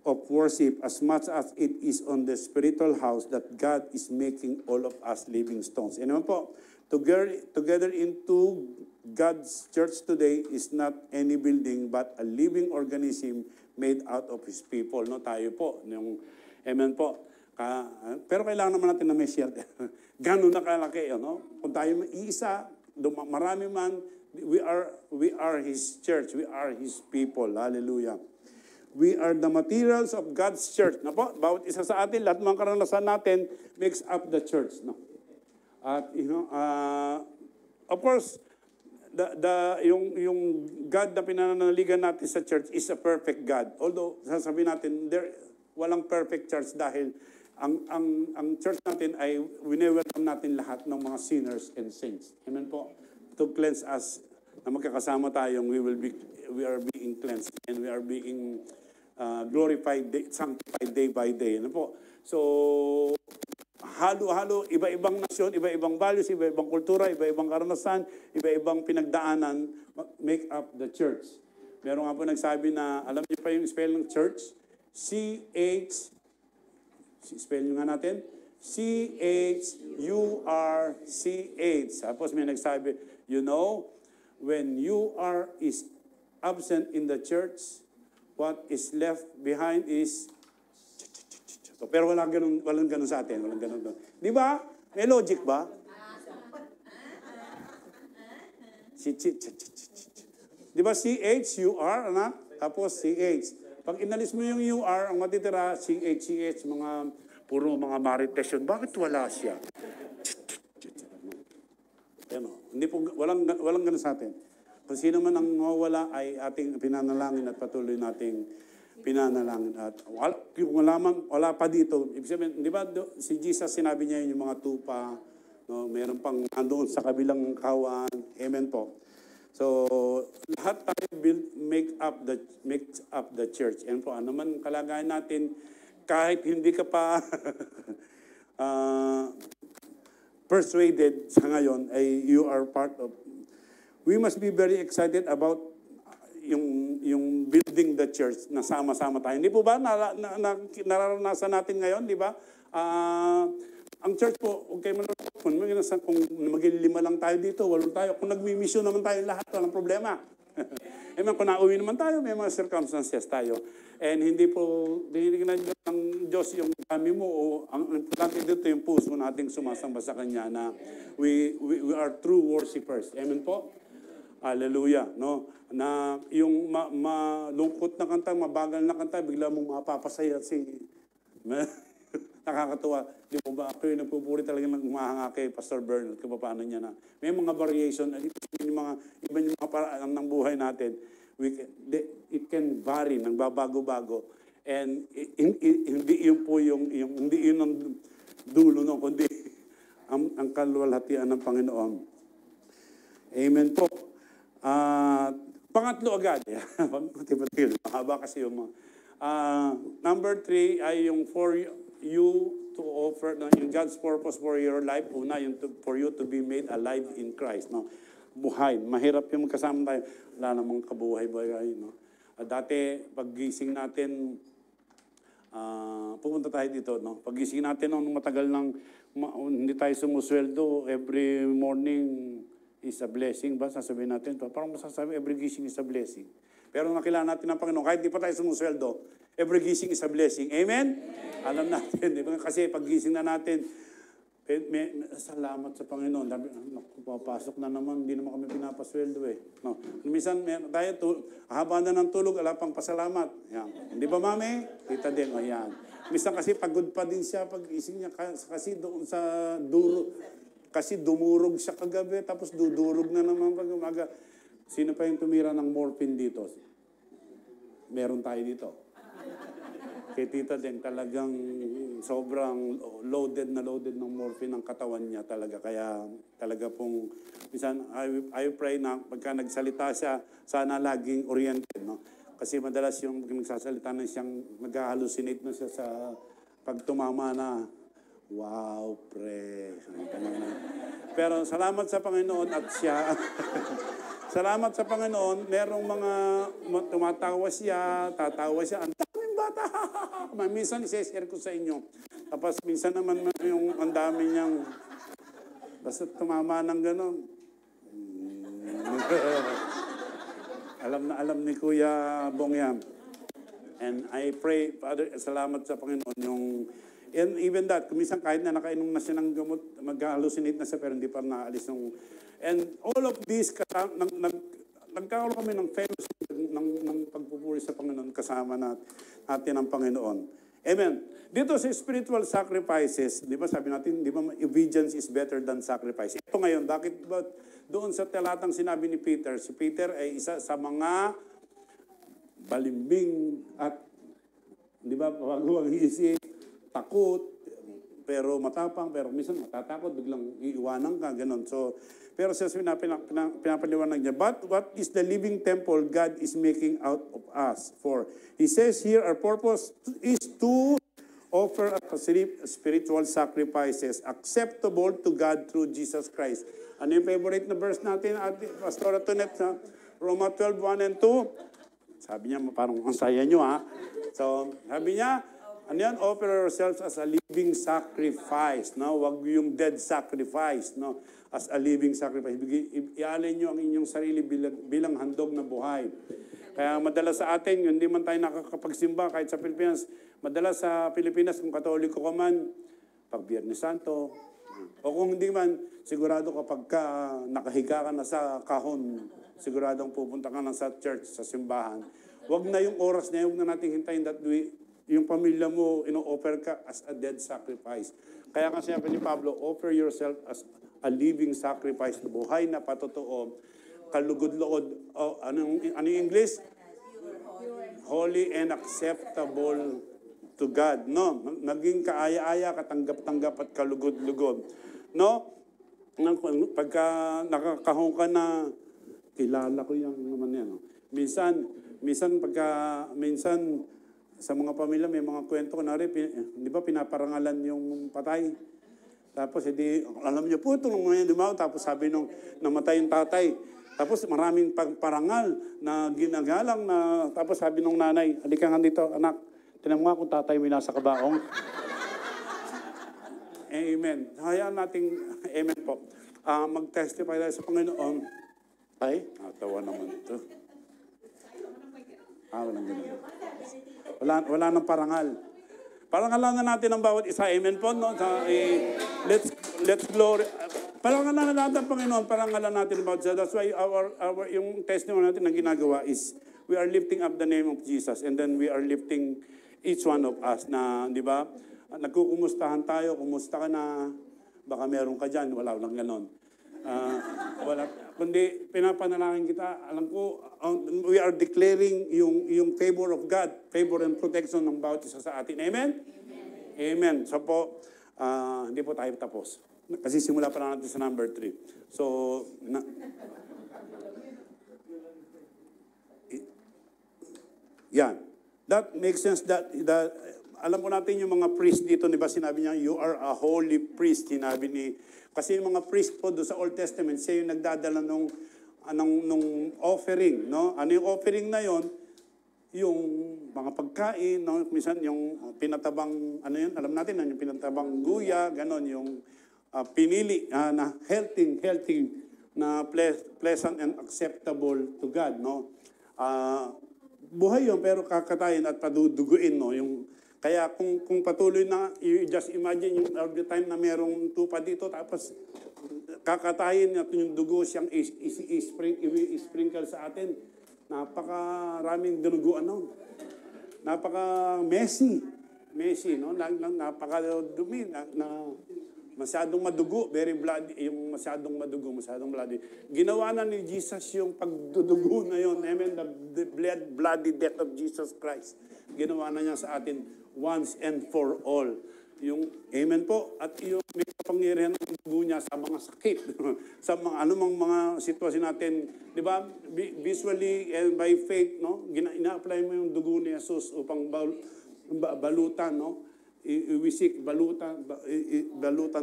of worship as much as it is on the spiritual house that God is making all of us living stones. Amen po. Together into God's church today is not any building but a living organism made out of His people. No, tayo po. Amen po. Pero kailangan naman natin na may shelter. Ganun na kalaki, no? Kung tayo iisa, marami man, we are His church. We are His people. Hallelujah. We are the materials of God's church. Na po, bawat isa sa atin, lahat ng karanasan natin makes up the church. No? At, of course, yung God na pinananaligan natin sa church is a perfect God. Although, sasabihin natin, walang perfect church dahil ang church natin ay wini-welcome natin lahat ng mga sinners and saints. Amen po. To cleanse us, na magkakasama tayong we are being cleansed and we are being glorified, sanctified day by day. Ano po? So, halo-halo, iba-ibang nasyon, iba-ibang values, iba-ibang kultura, iba-ibang karanasan, iba-ibang pinagdaanan, make up the church. Meron nga po nagsabi na, alam niyo pa yung spell ng church? Spell nyo nga natin. C-H-U-R-C-H. Tapos may nagsabi, when you is absent in the church, what is left behind is... Pero walang ganun sa atin. Walang ganun. Di ba? May logic ba? Di ba C-H-U-R, anak? Tapos C-H. Pag inalis mo yung UR, ang matitira, CH, puro mga marites yun. Bakit wala siya? Hindi po, walang ganun sa atin. Kung sino man ang mawala ay ating pinanalangin at patuloy nating pinanalangin. At kung wala pa dito, ibig sabihin, di ba si Jesus sinabi niya yung mga tupa, no, meron pang andoon sa kabilang kawan. Amen po. So, lahat tayo make up the church. And po, ano man kalagayan natin, kahit hindi ka pa persuaded sa ngayon, ay you are part of. We must be very excited about yung building the church na sama-sama tayo. Hindi po ba nararanasan natin ngayon, di ba? Ang church po, okay man kung mag-5 lang tayo dito, 8 tayo. Kung nagmi-mission naman tayo lahat, walang problema. Kung nauwi naman tayo, may mga circumstances tayo. And hindi po, dinignan ng Diyos yung kami mo, o ang importante dito yung puso nating sumasamba sa Kanya na we are true worshipers. Amen po? Hallelujah, no? Na yung malungkot na kanta, mabagal na kanta, bigla mong mapapasaya si... Nakakatuwa. Di mo ba? Ako yung nagpupuri talaga ng umahanga kay Pastor Bernard kung paano niya na. May mga variation, iba yung mga paraan ng buhay natin. It can vary, nang babago-bago. And hindi yun po hindi yun ang dulo, no, kundi ang kaluwalhatian ng Panginoon. Amen po. Pangatlo agad. Mahaba kasi yung mga... number 3 ay yung for you to offer, yung God's purpose for your life. Una, yung for you to be made alive in Christ. No? Buhay. Mahirap yung kasama tayo. Wala namang kabuhay-buhay. No? Dati, paggising natin, pupunta tayo dito. No? Paggising natin, nung matagal nang hindi tayo sumusweldo, every morning is a blessing. Ba? Sasabihin natin to. Parang masasabi, every gising is a blessing. Pero nakilala natin ng Panginoon, kahit di pa tayo sumusweldo, every gising is a blessing. Amen? Alam natin. Diba? Kasi pag gising na natin, salamat sa Panginoon. Papasok na naman, hindi naman kami pinapasweldo eh. No. Minsan, tayo, haba na ng tulog, ala pang pasalamat. Yan. Hindi ba, mami? Tita din, o yan. Minsan kasi pagod pa din siya pag ising niya, kasi doon sa kasi dumurog siya kagabi, tapos dudurog na naman pag umaga. Sino pa yung tumira ng morphine dito? Meron tayo dito. Kay Tita Deng, talagang sobrang loaded ng morphine ng katawan niya talaga. Kaya talaga pong, minsan, I pray na pagka nagsalita siya, sana laging oriented. No? Kasi madalas yung nagsasalita na siyang, nag-hallucinate na siya sa pagtumama na, wow, pre. Pero salamat sa Panginoon at siya... Salamat sa Panginoon, merong mga tumatawa siya, tatawa siya. Ang daming bata! Minsan iseshare ko sa inyo. Tapos minsan naman yung ang dami niyang, basta tumama ng gano'n. Alam ni Kuya Bong yan. And I pray, Father, salamat sa Panginoon yung... And even that, minsan kahit na nakainom na siya ng gamot, mag-hallucinate na siya pero hindi pa naalis ng... And all of this, nagkaroon kami ng fellowship ng pagpupuri sa Panginoon kasama natin ang Panginoon. Amen. Dito sa spiritual sacrifices, di ba sabi natin, di ba obedience is better than sacrifice. Ito ngayon, bakit ba doon sa talatang sinabi ni Peter, si Peter ay isa sa mga balimbing at, di ba, bago ang isip, takot, pero matapang, pero minsan matatakot, biglang iiwanan ka, gano'n. So, pero siya pinapaliwanag niya, but what is the living temple God is making out of us for? He says here, our purpose is to offer a spiritual sacrifices acceptable to God through Jesus Christ. Ano yung favorite na verse natin, Pastor Atonet, sa Roma 12:1 and 2? Sabi niya, parang ang saya nyo, ha? So, sabi niya, ano yan? Offer ourselves as a living sacrifice. No? Wag yung dead sacrifice. No? As a living sacrifice. Ialin nyo ang inyong sarili bilang handog na buhay. Kaya madalas sa atin, hindi man tayo nakakapagsimba kahit sa Pilipinas. Madalas sa Pilipinas, kung Katoliko ka man, pag Biyernes Santo. O kung hindi man, sigurado kapag nakahiga ka na sa kahon, siguradong pupunta ka na sa church, sa simbahan. Wag na yung oras na yun, huwag na natin hintayin that yung pamilya mo, ino-offer ka as a dead sacrifice. Kaya kasi sabi ni Pablo, offer yourself as a living sacrifice, buhay na patotoo, kalugod-loob, ano yung English? Holy and acceptable to God. No? Naging kaaya-aya, katanggap-tanggap at kalugod-lugod. No? Pagka nakakahong ka na, kilala ko yung naman yan. No? Minsan, sa mga pamilya, may mga kwento ko na rin, di ba pinaparangalan yung patay? Tapos, alam niyo po, itong mga dumaw, tapos sabi nung namatay yung tatay. Tapos maraming parangal na ginagalang na, tapos sabi nung nanay, halika nga dito, anak, tinan mo nga kung tatay may nasa kabaong. Amen. Hayaan nating, amen po. Mag-testify tayo sa Panginoon. Ay, natawa naman ito. Walang ganun. Wala nang parangal. Parangalan na natin ang bawat isa. Amen po. No? Let's glory. Parangalan natin, Panginoon, parangalan natin about that. That's why yung testimony natin na ginagawa is we are lifting up the name of Jesus and then we are lifting each one of us na, di ba, nagkukumustahan tayo, kumusta ka na, baka meron ka dyan, wala lang ganon. Wala, kundi pinapanalangin kita, alam ko, we are declaring yung favor of God, favor and protection ng bawat isa sa atin. Amen? Amen. Amen. So po, hindi po tayo tapos. Kasi simula pa natin sa number 3. So, yan. That makes sense that alam ko natin yung mga priest dito, di ba sinabi niya, you are a holy priest, sinabi ni, kasi yung mga priest po doon sa Old Testament, siya yung nagdadala nung offering, no? Ano yung offering na yon? Yung mga pagkain, no? Minsan yung pinatabang, ano yun, alam natin, yung pinatabang guya, ganon, yung pinili na healthy, na pleasant and acceptable to God, no? Buhay yun, pero kakatayin at paduduguin, no? Kaya kung patuloy na, you just imagine yung every time na merong tupa dito, tapos kakatayin at yung dugo siyang i-sprinkle sa atin. Napakaraming dunuguan, no? Napaka-messy, no? Napaka-dumi, masyadong madugo, very bloody, yung masyadong madugo, masyadong bloody. Ginawa na ni Jesus yung pagdudugo na yun. Amen? The bloody death of Jesus Christ. Ginawa na niya sa atin once and for all. Yung, amen po, at yung may kapangyarihan ng dugo niya sa mga sakit, sa mga anumang mga sitwasyon natin, di ba, visually and by faith, no, ina-apply mo yung dugo ni Jesus upang balutan, no, iwisik, balutan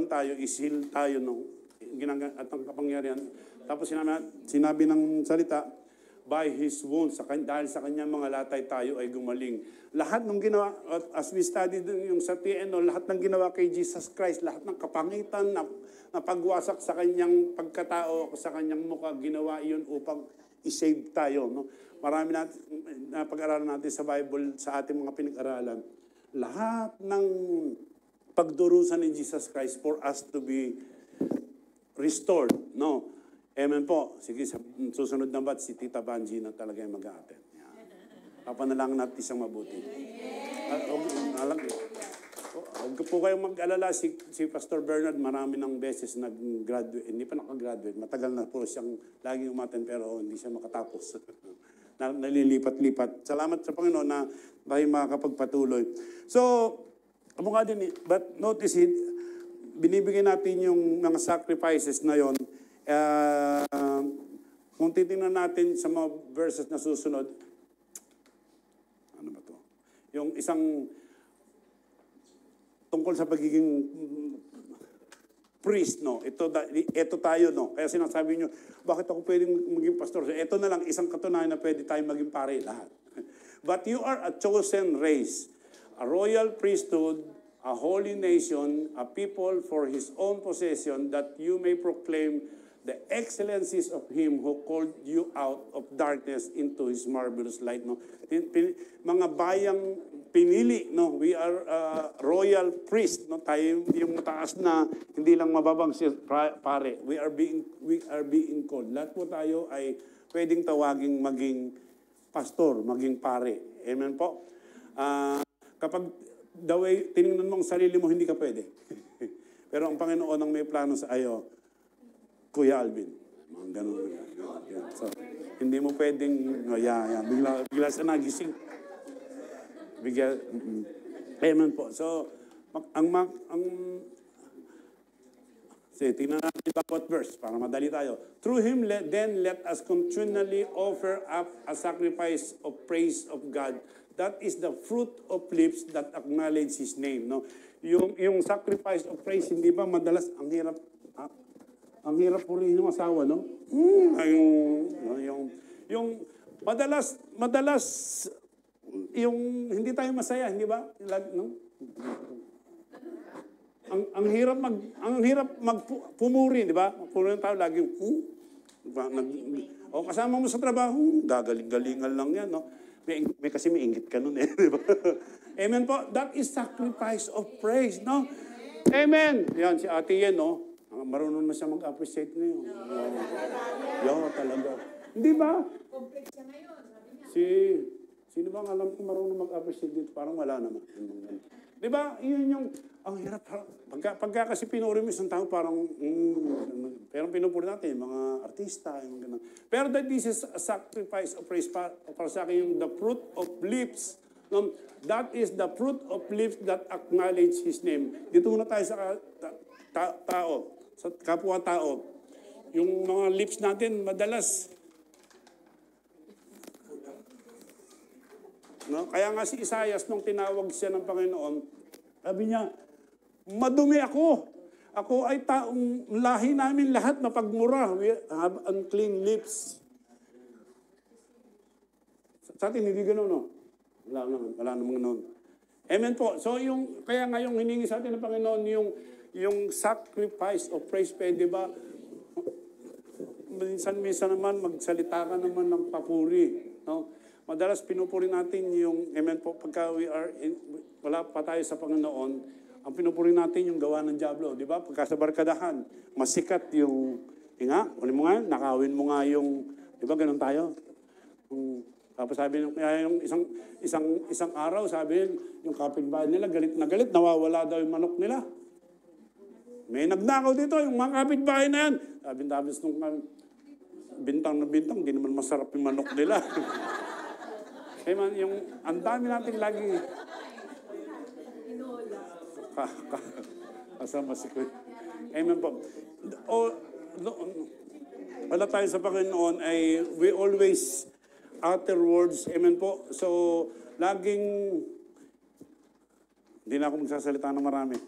tayo, isil tayo, no, at ang kapangyarihan. Tapos sinabi ng salita, by His wounds, dahil sa kanyang mga latay tayo ay gumaling. Lahat ng ginawa, as we studied yung sa TNO, lahat ng ginawa kay Jesus Christ, lahat ng kapangitan na pagwasak sa kanyang pagkatao, sa kanyang mukha, ginawa iyon upang i-save tayo. No? Marami na pag-aralan natin sa Bible, sa ating mga pinag-aralan. Lahat ng pagdurusa ni Jesus Christ for us to be restored. No? Amen po. Sige, sa susunod na bat, si Tita Banji na talaga yung mag-a-attend. Papanalangin natin isang mabuti. Huwag po kayong mag-alala. Si Pastor Bernard, marami ng beses nag-graduate. Hindi pa nakagraduate. Matagal na po siyang laging umattend pero hindi siya makatapos. Nalilipat-lipat. Salamat sa Panginoon na tayo makakapagpatuloy. So, mukha din, but notice it, binibigyan natin yung mga sacrifices na yon. Kung titingnan natin sa mga verses na susunod, ano ba to? Yung isang tungkol sa pagiging priest, no? Ito tayo, no? Kaya sinasabi nyo, bakit ako pwedeng maging pastor? Ito na lang, isang katunayan na pwede tayong maging pare lahat. But you are a chosen race, a royal priesthood, a holy nation, a people for His own possession, that you may proclaim the excellencies of Him who called you out of darkness into His marvelous light. No? Mga bayang pinili, no? We are royal priest, no? Tayo yung mataas na hindi lang mababang si pare. We are being called. Lahat po tayo ay pwedeng tawaging maging pastor, maging pare. Amen po. Kapag tiningnan mo ang sarili mo, hindi ka pwede. Pero ang Panginoon ang may plano sa iyo, Kuya Alvin, mga ganun. So, hindi mo pwedeng, bigla siya nagising. Amen po. So, tingnan natin bawat verse para madali tayo. Through Him, then let us continually offer up a sacrifice of praise of God. That is the fruit of lips that acknowledge His name. No? Yung sacrifice of praise, hindi ba madalas, ang hirap po rin yung asawa, no? Yung madalas, yung hindi tayo masaya, hindi ba? No? Ang hirap magpumuri, di ba? Puro tayo laging, o kasama mo sa trabaho, gagaling-galingan lang yan, no? Kasi may inggit ka nun, di ba? Amen po. That is sacrifice of praise, no? Amen. Yan, si Ate Yen, no? Marunong na siya mag-appreciate ngayon. Talaga. Hindi ba? Complex siya ngayon, sabi niya. Sino bang alam ko marunong mag-appreciate dito? Parang wala naman. Di ba? Yun yung, ang hirap. Pagka kasi pinuri mo isang tao, parang, pero pinupuri natin, yung mga artista, yung mga ganun. Pero this is a sacrifice of praise para sa akin, yung the fruit of lips. No? That is the fruit of lips that acknowledge His name. Dito muna tayo sa tao, sa kapwa-tao. Yung mga lips natin, madalas, no? Kaya nga si Isaias, nung tinawag siya ng Panginoon, sabi niya, madumi ako. Ako ay taong lahi namin lahat na pagmura. We have unclean lips. Sa atin, hindi gano'n, no? Wala naman gano'n. Amen po. So, kaya nga yung hiningi sa atin ng Panginoon, yung sacrifice of praise, pwede ba? Minsan naman, magsalita ka naman ng papuri, no? Madalas pinupuri natin yung, amen po, pagka wala pa tayo sa Panginoon, ang pinupuri natin yung gawa ng Diablo, di ba? Pagka sa barkadahan, masikat yung, ulit mo nga, nakawin mo nga yung, di ba, ganun tayo? Tapos sabi kaya yung isang araw, sabi yung kapitbahay nila, galit na galit, nawawala daw yung manok nila. May nagnakaw dito, yung mga kapitbahay na yan. Sabi nung bintang na bintang, hindi naman masarap yung manok nila. Kaya man, ang dami natin lagi kasama si Kuya. Amen po. Wala tayo sa Panginoon ay we always utter words. Amen po. So, laging hindi na ako magsasalita ng marami.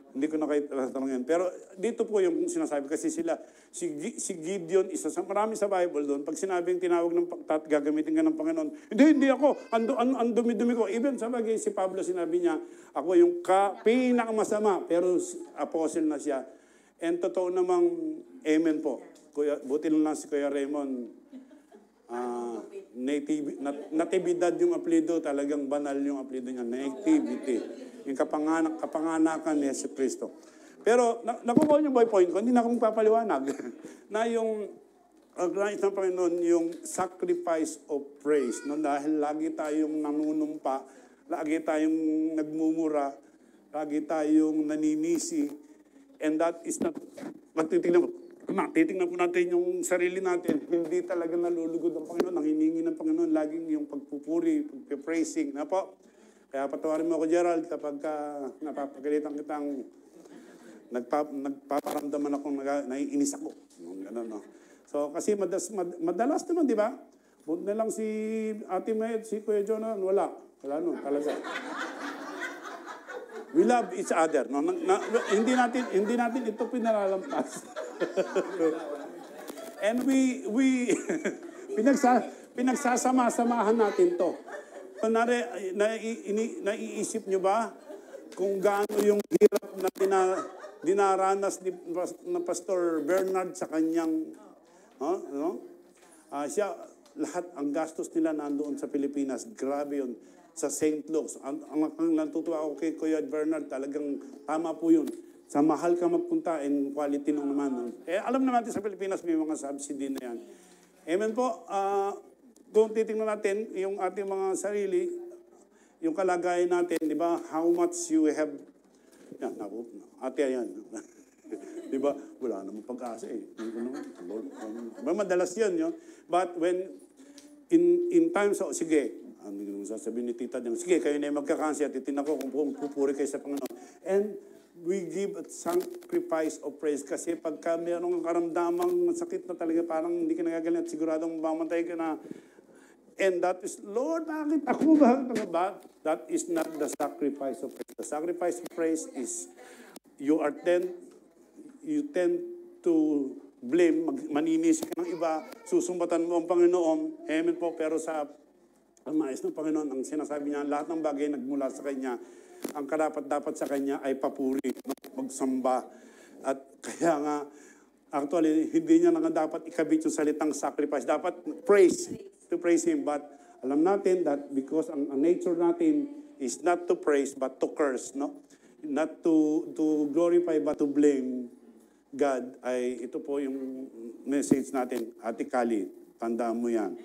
Hindi ko na kayo tatanungin. Pero dito po yung sinasabi kasi si Gideon, isa sa marami sa Bible doon, pag sinabing tinawag ng gagamitin ka ng Panginoon, hindi ako, ang dumi-dumi ko. Even sa bagay, si Pablo sinabi niya, ako yung pinakamasama, pero apostle na siya. And totoo namang, amen po. Buti lang si Kuya Raymond, natividad yung apelido, talagang banal yung apelido niya, nativity. Yung kapanganakan ni Yesu Cristo. Pero nakukuha niyo ba yung point ko? Hindi na akong papaliwanag. Na yung nais ng Panginoon, yung sacrifice of praise. No? Dahil lagi tayong nanunumpa, lagi tayong nagmumura, lagi tayong naninisi. And that is not, titingnan po natin yung sarili natin. Hindi talaga nalulugod ng Panginoon. Ang hiningi ng Panginoon, laging yung pagpupuri, pagpipraising. Na po? Kaya patawarin mo ako, Gerald, kapag napapagalitan kitang nagpaparamdaman akong naiinis ako. Ganun, no? So, kasi madalas naman, di ba? Buti na lang si Ate Maed, si Kuya Jonah, wala nun, talaga. We love each other. No? Hindi natin ito pinalalampas. And we pinagsasama-samahan natin to. Kunwari, naiisip nyo ba kung gaano yung hirap na dinaranas ni Pastor Bernard sa kanyang, siya, lahat ang gastos nila nandoon sa Pilipinas. Grabe yun. Sa St. Luke's. Ang natutuwa ako kay Kuya Bernard, talagang tama po yun. Sa mahal ka magpunta and quality nung naman. Alam naman natin sa Pilipinas may mga subsidy na yan. Amen po. Kung titingnan natin yung ating mga sarili, yung kalagayan natin, di ba? How much you have, yan, ate yan. Di ba? Wala namang pag-asa eh. Madalas yan. But when, in times, sige, ano sasabihin ni tita niya, sige, kayo na yung magkakansi at titignan ko kung pupuri kayo sa Panginoon. And we give a sacrifice of praise kasi pagka mayroong karamdamang sakit na talaga, parang hindi ka nagagaling at siguradong mamantay ka na. And that is, Lord, bakit ako ba? That is not the sacrifice of praise. The sacrifice of praise is you tend to blame, maninis ka ng iba, susumbatan mo ang Panginoon, amen po, pero sa nais ng Panginoon, ang sinasabi niya, lahat ng bagay nagmula sa Kanya, ang karapat-dapat sa Kanya ay papuri, magsamba. At kaya nga, actually, hindi niya na dapat ikabit yung salitang sacrifice. Dapat praise, to praise Him. But alam natin that because ang nature natin is not to praise but to curse, no? Not to glorify but to blame. God ay, ito po yung message natin, Ate Kali, tandaan mo yan.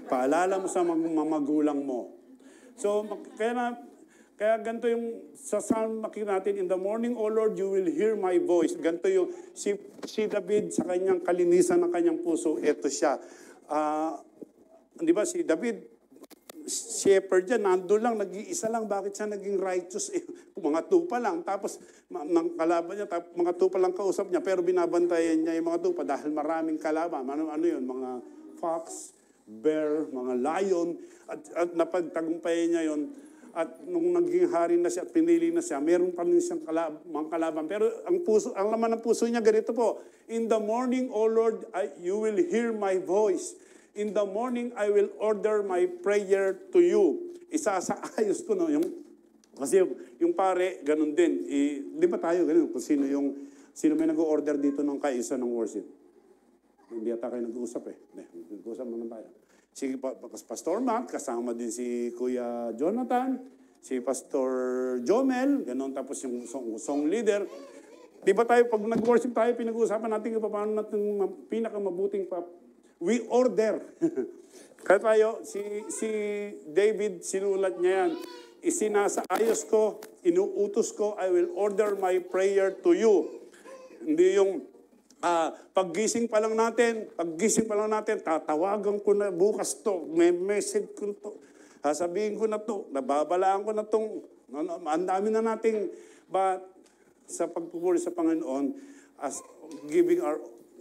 Paalala mo sa mga magulang mo. So, kaya ganito yung sa Psalm makikita natin, in the morning, O Lord, you will hear my voice. Ganito yung si David sa kanyang kalinisan ng kanyang puso, ito siya. Di ba si David, shepherd yan, nandun lang, nag-iisa lang, bakit siya naging righteous? Mga tupa lang, tapos ng kalaban niya, mga tupa lang kausap niya, pero binabantayan niya yung mga tupa dahil maraming kalaban. Ano yun? Mga fox, bear, mga lion, at napagtagumpayan niya yun. At nung naging hari na siya at pinili na siya, meron pa rin siyang mga kalaban. Pero ang laman ng puso niya, ganito po, in the morning, O Lord, you will hear my voice. In the morning, I will order my prayer to you. Isasaayos ko, no? Kasi yung pare, ganun din. Di ba tayo ganun? Kung sino may nag-order dito ng kaisa ng worship. Hindi ata kayo nag-uusap eh. Nag-uusap naman tayo. Si Pastor Matt, kasama din si Kuya Jonathan, si Pastor Jomel, ganun. Tapos yung song leader. Di ba tayo, pag nag-worship tayo, pinag-uusapan natin kung paano natin pinakamabuting we order. Kaya tayo, si David, sinulat niya yan. Isinasaayos ko, inuutos ko, I will order my prayer to you. Hindi yung paggising pa lang natin, tatawagan ko na bukas to, may message ko to, sasabihin ko na to, nababalaan ko na tong, ang dami na nating, but sa pagpupuri sa Panginoon, as giving our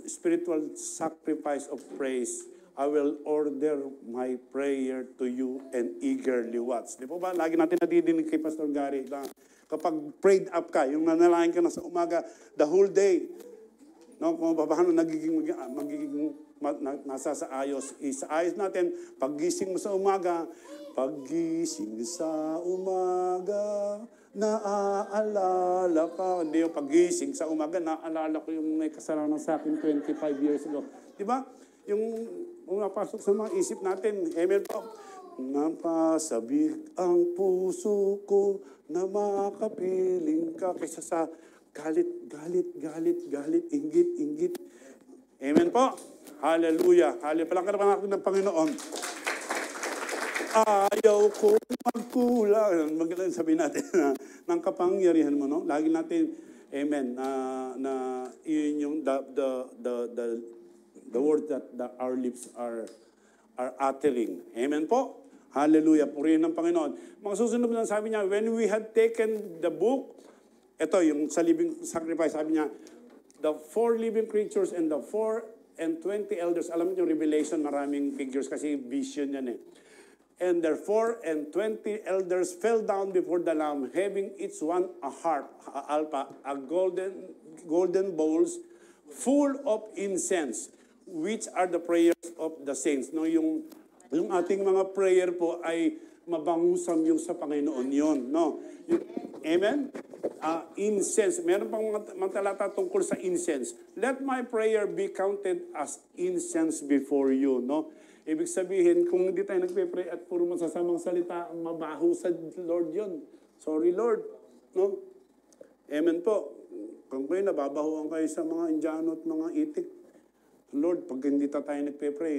spiritual sacrifice of praise, I will order my prayer to you and eagerly watch. Di po ba? Lagi natin nadidinig kay Pastor Gary na kapag prayed up ka, yung nanalain ka na sa umaga, the whole day, no, kung paano magiging nasa sa ayos. Isaayos natin, paggising mo sa umaga, naaalala ka. Hindi yung pagising sa umaga, naaalala ko yung may kasalanan sa akin 25 years ago. Di ba? Yung umapasok sa mga isip natin, amen po. Napasabik ang puso ko na makapiling ka kaysa sa galit, inggit. Amen po. Hallelujah. Hallelujah. Palakad natin ng Panginoon. Ayaw ko magkulang. Magaling sabihin natin ng kapangyarihan mo, no? Lagi natin, amen, na yun yung the word that our lips are uttering. Amen po. Hallelujah. Purihin ng Panginoon. Mga susunod na sabi niya, when we had taken the book, ito yung sa living sacrifice, sabi niya, the 4 living creatures and the 4 and 20 elders. Alam niyo, Revelation, maraming figures kasi vision yan eh. And their 4 and 20 elders fell down before the Lamb, having each one a harp, a golden bowls full of incense, which are the prayers of the saints. No, yung ating mga prayer po ay mabangusam yung sa Panginoon yun. No? Amen? Incense. Meron pang mga talata tungkol sa incense. Let my prayer be counted as incense before you. No? Ibig sabihin, kung hindi tayo nagpe-pray at puro masasamang salita, ang mabaho sa Lord yun. Sorry, Lord. No? Amen po. Kung kayo nababahuan kayo sa mga Indiano at mga itik, Lord, pag hindi tayo nagpe-pray,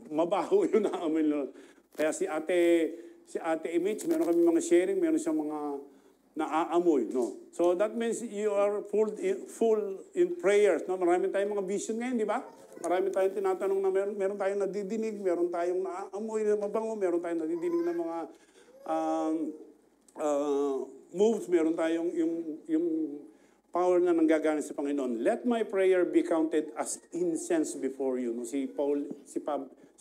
mabaho yun na amin, Lord. Kaya si Ate Image, meron kami mga sharing, meron siyang mga naaamoy, no? So that means you are full in prayers, no? Marami tayong mga vision ngayon, di ba? Marami tayong tinatanong na meron tayong nadidinig, meron tayong naaamoy na mabango, meron tayong nadidinig na mga moves, meron tayong yung power na nanggagaling sa Panginoon. Let my prayer be counted as incense before you. No? Si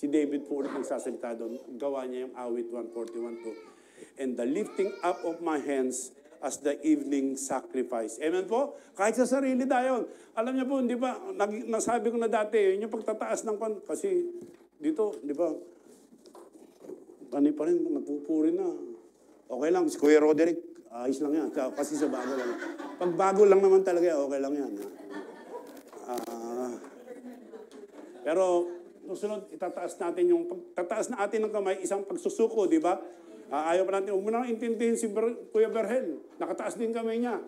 David po ulit nagsasalita doon. Gawa niya yung awit 141:2. And the lifting up of my hands as the evening sacrifice. Amen po? Kahit sa sarili tayo. Alam niyo po, di ba, nasabi ko na dati, yung pagtataas ng kasi dito, di ba, pa rin, nagpupuri na. Okay lang, si Kuya Roderick, ayos lang yan. Kasi sa bago lang. Pag bago lang naman talaga, okay lang yan. Pero, susunod, itataas natin pagtataas na atin ng kamay, isang pagsusuko, di ba? Ayaw pa natin, huwag mo nang intindihin si Kuya Berhel. Nakataas din kamay niya.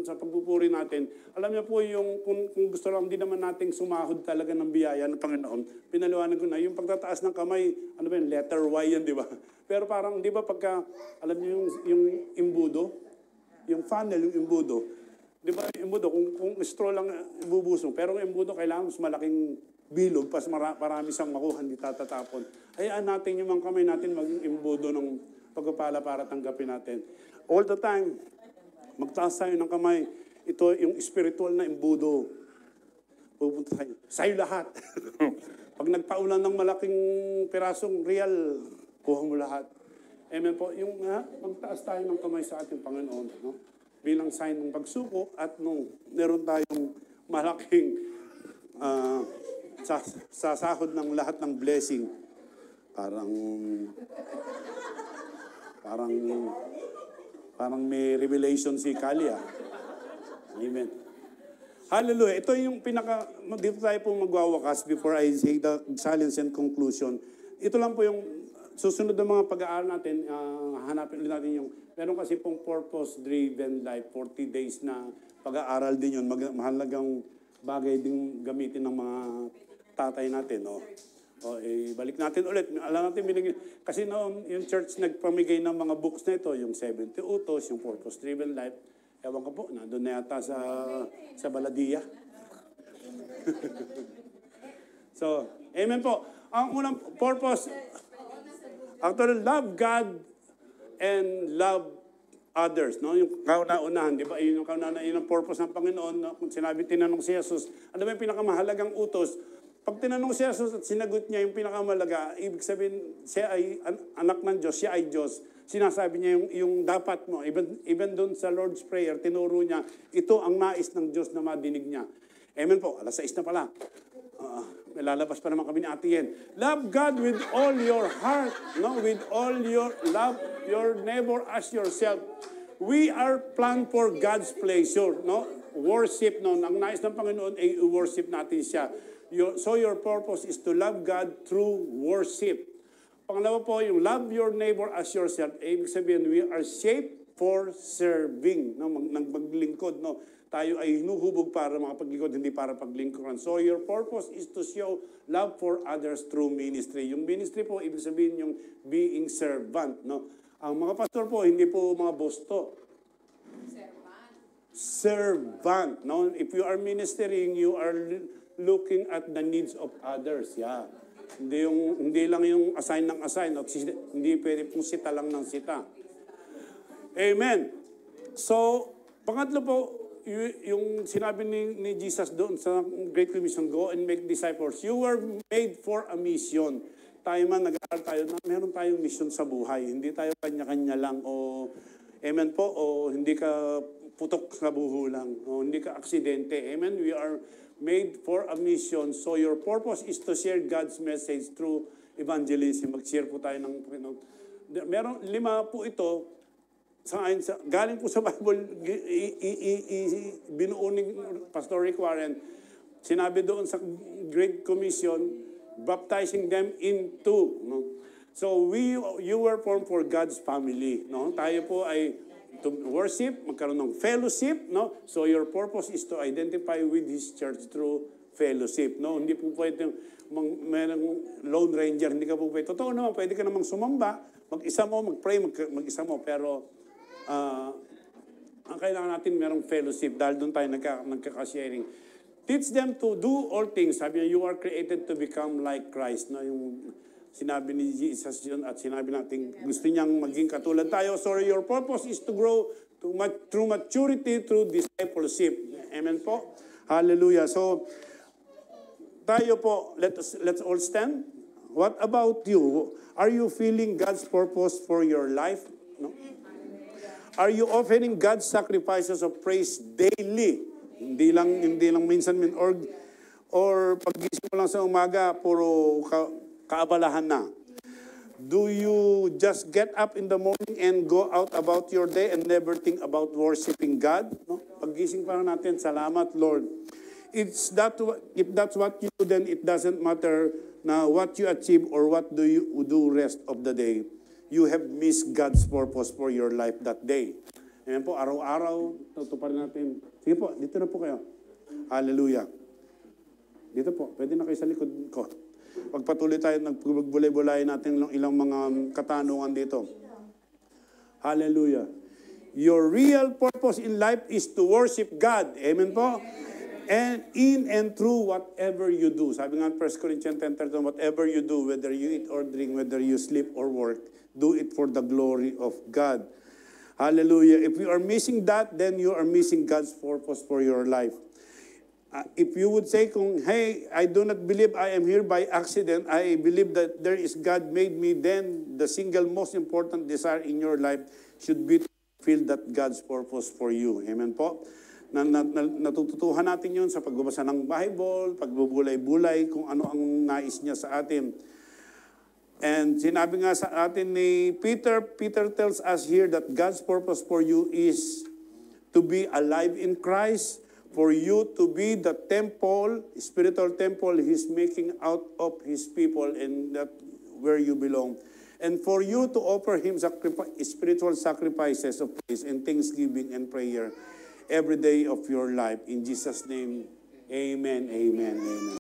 sa pagpupuri natin, alam niyo po yung, kung gusto lang din naman nating sumahod talaga ng biyaya ng Panginoon, pinaliwanag ko na, yung pagtataas ng kamay, ano ba yun, letter Y yan, di ba? Pero parang, di ba pagka, alam niyo yung imbudo, yung funnel, yung imbudo, di ba yung imbudo, kung straw lang ibubusong, pero ang imbudo kailangan mas malaking bilog, pas marami siyang makuha, hindi tatatapon. Hayaan natin yung mga kamay natin maging imbudo ng pagpapala para tanggapin natin. All the time, magtaas tayo ng kamay. Ito yung spiritual na imbudo. Pupunta tayo. Sa'yo lahat. Pag nagpaulan ng malaking pirasong real, kuha mo lahat. Amen po. Yung magtaas tayo ng kamay sa ating Panginoon. No? Bilang sign ng pagsuko at nung meron tayong malaking sa sahod ng lahat ng blessing. Parang may revelation si Kalia. Amen. Hallelujah. Ito yung dito tayo po magwawakas before I say the silence and conclusion. Ito lang po yung susunod na mga pag-aaral natin, hanapin ulit natin yung, meron kasi pong purpose-driven life, 40 days na pag-aaral din yun, mahalagang bagay din gamitin ng mga tatay natin. Balik natin ulit. Alam natin, kasi noon, yung church nagpamigay ng mga books na ito, yung 70 Utos, yung Purpose-Driven Life. Ewan ko po, nandun na yata sa Baladia. So, amen po. Ang unang purpose, actually, love God and love others. No? Yung kauna-unahan, di ba? Yun ang purpose ng Panginoon. No? Kung tinanong si Jesus, ano ba yung pinakamahalagang utos? Pag tinanong si Jesus at sinagot niya yung pinakamalaga, ibig sabihin, siya ay anak ng Diyos, siya ay Diyos. Sinasabi niya yung dapat mo. Even doon sa Lord's Prayer, tinuro niya, ito ang nais ng Diyos na madinig niya. Amen po, alas 6 na pala. May lalabas pa naman kami ni Ate Yen. Love God with all your heart, no? With all your love, your neighbor as yourself. We are planned for God's pleasure, no? Worship, no? Ang nais ng Panginoon ay worship natin siya. So your purpose is to love God through worship. Pangalawa po, yung love your neighbor as yourself. Ibig sabihin, we are shaped for serving, no? Maglingkod, no? Tayo ay hinuhubog para makapaglingkod, hindi para paglingkuran. So your purpose is to show love for others through ministry. Yung ministry po, ibig sabihin yung being servant, no? Ang mga pastor po, hindi po mga bosto. Servant, no? If you are ministering, you are looking at the needs of others. Yeah. Hindi lang yung assign ng assign, no? Hindi pwede pong sita lang ng sita. Amen. So, pangatlo po, yung sinabi ni Jesus doon sa Great Commission, go and make disciples. You were made for a mission. Tayo man, nag-aaral tayo, meron tayong mission sa buhay. Hindi tayo kanya-kanya lang o, amen po, o hindi ka putok sa buho lang, o hindi ka aksidente. Amen? We are made for a mission. So your purpose is to share God's message through evangelism. Mag-share po tayo ng Panginoon. Meron 5 po ito, galing po sa Bible, binuo ni Pastor Rick Warren, sinabi doon sa Great Commission, baptizing them into. No? So you were formed for God's family. No? Tayo po ay to worship, magkaroon ng fellowship. No? So your purpose is to identify with His church through fellowship. No? Hindi po pwede mayroong Lone Ranger, hindi ka po pwede. Totoo naman, pwede ka namang sumamba, mag-isa mo, mag-pray, mag-isa mo, pero ang kailangan natin merong fellowship dahil doon tayo nagkaka-sharing. Teach them to do all things. Sabi niya, you are created to become like Christ. No? Yung sinabi ni Jesus yun at sinabi natin, gusto niyang maging katulad tayo. So your purpose is to grow through maturity, through discipleship. Amen po? Hallelujah. So, tayo po, let's all stand. What about you? Are you feeling God's purpose for your life? No? Are you offering God's sacrifices of praise daily? Hindi lang minsan or pag-gising mo lang sa umaga, puro kaabalahan na. Do you just get up in the morning and go out about your day and never think about worshiping God? No? Pag-gising pa lang natin, salamat Lord. If that's what you do, then it doesn't matter na what you achieve or what do you do rest of the day. You have missed God's purpose for your life that day. Ayan po, araw-araw, tutuparin natin. Sige po, dito na po kayo. Hallelujah. Dito po, pwede na kayo sa likod ko. Pagpatuloy tayo, nagbulay-bulay natin ilang mga katanungan dito. Hallelujah. Your real purpose in life is to worship God. Amen po? And in and through whatever you do. Sabi nga 1 Corinthians 10:13, whatever you do, whether you eat or drink, whether you sleep or work, do it for the glory of God. Hallelujah. If you are missing that, then you are missing God's purpose for your life. If you would say, hey, I do not believe I am here by accident, I believe that there is God made me, then the single most important desire in your life should be to feel that God's purpose for you. Amen po? Natututuhan natin yun sa pagbabasa ng Bible, pagbubulay-bulay, kung ano ang nais niya sa atin. And sinabi nga sa atin ni Peter tells us here that God's purpose for you is to be alive in Christ, for you to be the temple, spiritual temple He's making out of His people, and that where you belong. And for you to offer Him spiritual sacrifices of praise and thanksgiving and prayer every day of your life. In Jesus' name, amen, amen, amen.